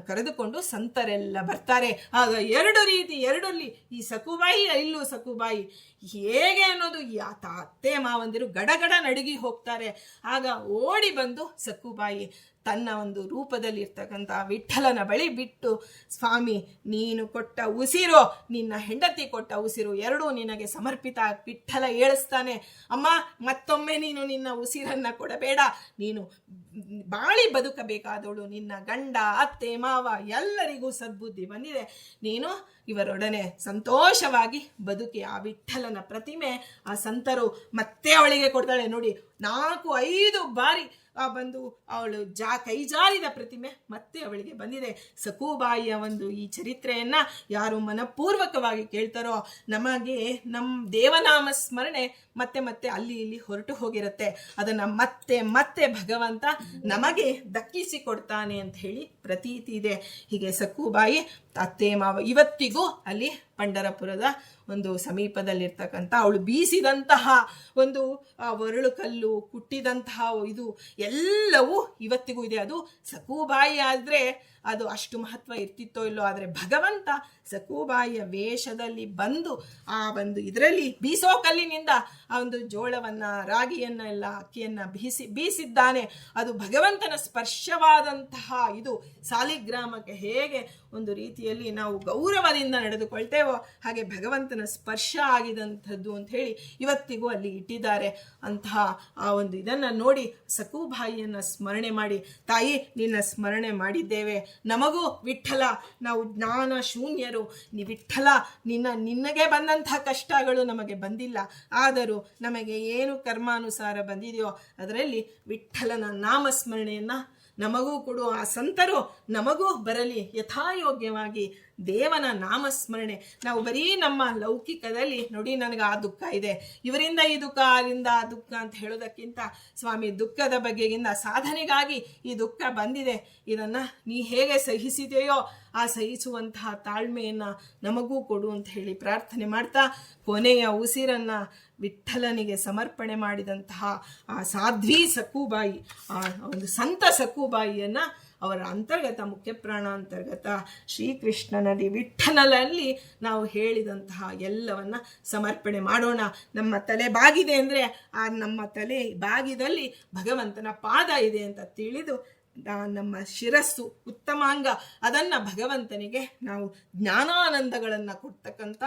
ಕರೆದುಕೊಂಡು ಸಂತರೆಲ್ಲ ಬರ್ತಾರೆ. ಆಗ ಎರಡಲ್ಲಿ ಈ ಸಖುಬಾಯಿ ಇಲ್ಲೂ ಸಖುಬಾಯಿ ಹೇಗೆ ಅನ್ನೋದು ಅತ್ತೆ ಮಾವಂದಿರು ಗಡಗಡ ನಡುಗಿ ಹೋಗ್ತಾರೆ. ಆಗ ಓಡಿ ಬಂದು ಸಖುಬಾಯಿ ತನ್ನ ಒಂದು ರೂಪದಲ್ಲಿ ಇರ್ತಕ್ಕಂಥ ವಿಠಲನ ಬಳಿ ಬಿಟ್ಟು, ಸ್ವಾಮಿ, ನೀನು ಕೊಟ್ಟ ಉಸಿರು, ನಿನ್ನ ಹೆಂಡತಿ ಕೊಟ್ಟ ಉಸಿರು ಎರಡೂ ನಿನಗೆ ಸಮರ್ಪಿತ. ವಿಠಲ ಏಳಿಸ್ತಾನೆ, ಅಮ್ಮ, ಮತ್ತೊಮ್ಮೆ ನೀನು ನಿನ್ನ ಉಸಿರನ್ನ ಕೊಡಬೇಡ. ನೀನು ಬಾಳಿ ಬದುಕಬೇಕಾದವಳು. ನಿನ್ನ ಗಂಡ, ಅತ್ತೆ, ಮಾವ ಎಲ್ಲರಿಗೂ ಸದ್ಬುದ್ಧಿ ಬಂದಿದೆ. ನೀನು ಇವರೊಡನೆ ಸಂತೋಷವಾಗಿ ಬದುಕಿ. ಆ ವಿಠಲನ ಪ್ರತಿಮೆ ಆ ಸಂತರು ಮತ್ತೆ ಅವಳಿಗೆ ಕೊಡ್ತಾಳೆ. ನೋಡಿ, 4-5 ಬಾರಿ ಬಂದು ಅವಳು ಕೈಜಾರಿದ ಪ್ರತಿಮೆ ಮತ್ತೆ ಅವಳಿಗೆ ಬಂದಿದೆ. ಸಖುಬಾಯಿಯ ಒಂದು ಈ ಚರಿತ್ರೆಯನ್ನ ಯಾರು ಮನಪೂರ್ವಕವಾಗಿ ಕೇಳ್ತಾರೋ, ನಮಗೆ ನಮ್ಮ ದೇವನಾಮ ಸ್ಮರಣೆ ಮತ್ತೆ ಮತ್ತೆ ಅಲ್ಲಿ ಇಲ್ಲಿ ಹೊರಟು ಹೋಗಿರುತ್ತೆ. ಅದನ್ನ ಮತ್ತೆ ಮತ್ತೆ ಭಗವಂತ ನಮಗೆ ದಕ್ಕಿಸಿಕೊಡ್ತಾನೆ ಅಂತ ಹೇಳಿ ಪ್ರತೀತಿ ಇದೆ. ಹೀಗೆ ಸಖುಬಾಯಿ ಅತ್ತೆ ಮಾವ ಇವತ್ತಿಗೂ ಅಲ್ಲಿ ಪಂಢರಪುರದ ಒಂದು ಸಮೀಪದಲ್ಲಿರ್ತಕ್ಕಂಥ ಅವಳು ಬೀಸಿದಂತಹ ಒಂದು ಒರಳು ಕಲ್ಲು, ಕುಟ್ಟಿದಂತಹ ಇದು ಎಲ್ಲವೂ ಇವತ್ತಿಗೂ ಇದೆ. ಅದು ಸಖುಬಾಯಿ ಆದ್ರೆ ಅದು ಅಷ್ಟು ಮಹತ್ವ ಇರ್ತಿತ್ತೋ ಇಲ್ಲೋ, ಆದರೆ ಭಗವಂತ ಸಖುಬಾಯಿಯ ವೇಷದಲ್ಲಿ ಬಂದು ಆ ಒಂದು ಇದರಲ್ಲಿ ಬೀಸೋ ಕಲ್ಲಿನಿಂದ ಆ ಒಂದು ಜೋಳವನ್ನ, ರಾಗಿಯನ್ನ, ಎಲ್ಲ ಅಕ್ಕಿಯನ್ನ ಬೀಸಿದ್ದಾನೆ. ಅದು ಭಗವಂತನ ಸ್ಪರ್ಶವಾದಂತಹ ಇದು. ಸಾಲಿಗ್ರಾಮಕ್ಕೆ ಹೇಗೆ ಒಂದು ರೀತಿಯಲ್ಲಿ ನಾವು ಗೌರವದಿಂದ ನಡೆದುಕೊಳ್ತೇವೋ, ಹಾಗೆ ಭಗವಂತನ ಸ್ಪರ್ಶ ಆಗಿದಂಥದ್ದು ಅಂತ ಹೇಳಿ ಇವತ್ತಿಗೂ ಅಲ್ಲಿ ಇಟ್ಟಿದ್ದಾರೆ. ಅಂತಹ ಆ ಒಂದು ಇದನ್ನ ನೋಡಿ ಸಖುಬಾಯಿಯನ್ನ ಸ್ಮರಣೆ ಮಾಡಿ, ತಾಯಿ, ನಿನ್ನ ಸ್ಮರಣೆ ಮಾಡಿದ್ದೇವೆ, ನಮಗೂ ವಿಠಲ, ನಾವು ಜ್ಞಾನ ಶೂನ್ಯರು, ವಿಠಲ ನಿನ್ನಗೆ ಬಂದಂತಹ ಕಷ್ಟಗಳು ನಮಗೆ ಬಂದಿಲ್ಲ, ಆದರೂ ನಮಗೆ ಏನು ಕರ್ಮಾನುಸಾರ ಬಂದಿದೆಯೋ ಅದರಲ್ಲಿ ವಿಠಲನ ನಾಮಸ್ಮರಣೆಯನ್ನ ನಮಗೂ ಕೊಡು. ಆ ಸಂತರು ನಮಗೂ ಬರಲಿ ಯಥಾಯೋಗ್ಯವಾಗಿ ದೇವನ ನಾಮಸ್ಮರಣೆ. ನಾವು ಬರೀ ನಮ್ಮ ಲೌಕಿಕದಲ್ಲಿ ನೋಡಿ, ನನಗೆ ಆ ದುಃಖ ಇದೆ, ಇವರಿಂದ ಈ ದುಃಖ, ಅದರಿಂದ ಆ ದುಃಖ ಅಂತ ಹೇಳೋದಕ್ಕಿಂತ, ಸ್ವಾಮಿ, ದುಃಖದ ಬಗೆಗಿಂತ ಸಾಧನೆಗಾಗಿ ಈ ದುಃಖ ಬಂದಿದೆ, ಇದನ್ನ ನೀ ಹೇಗೆ ಸಹಿಸಿದೆಯೋ ಆ ಸಹಿಸುವಂತಹ ತಾಳ್ಮೆಯನ್ನ ನಮಗೂ ಕೊಡು ಅಂತ ಹೇಳಿ ಪ್ರಾರ್ಥನೆ ಮಾಡ್ತಾ, ಕೊನೆಯ ಉಸಿರನ್ನ ವಿಠಲನಿಗೆ ಸಮರ್ಪಣೆ ಮಾಡಿದಂತಹ ಆ ಸಾಧ್ವಿ ಸಖುಬಾಯಿ, ಆ ಒಂದು ಸಂತ ಸಖುಬಾಯಿಯನ್ನ ಅವರ ಅಂತರ್ಗತ ಮುಖ್ಯ ಪ್ರಾಣ ಅಂತರ್ಗತ ಶ್ರೀಕೃಷ್ಣನಲ್ಲಿ ವಿಠಲನಲ್ಲಿ ನಾವು ಹೇಳಿದಂತಹ ಎಲ್ಲವನ್ನ ಸಮರ್ಪಣೆ ಮಾಡೋಣ. ನಮ್ಮ ತಲೆ ಬಾಗಿದೆ ಅಂದರೆ ಆ ನಮ್ಮ ತಲೆ ಬಾಗಿದಲ್ಲಿ ಭಗವಂತನ ಪಾದ ಇದೆ ಅಂತ ತಿಳಿದು ನಮ್ಮ ಶಿರಸ್ಸು ಉತ್ತಮಾಂಗ, ಅದನ್ನ ಭಗವಂತನಿಗೆ ನಾವು ಜ್ಞಾನಾನಂದಗಳನ್ನ ಕೊಡ್ತಕ್ಕಂಥ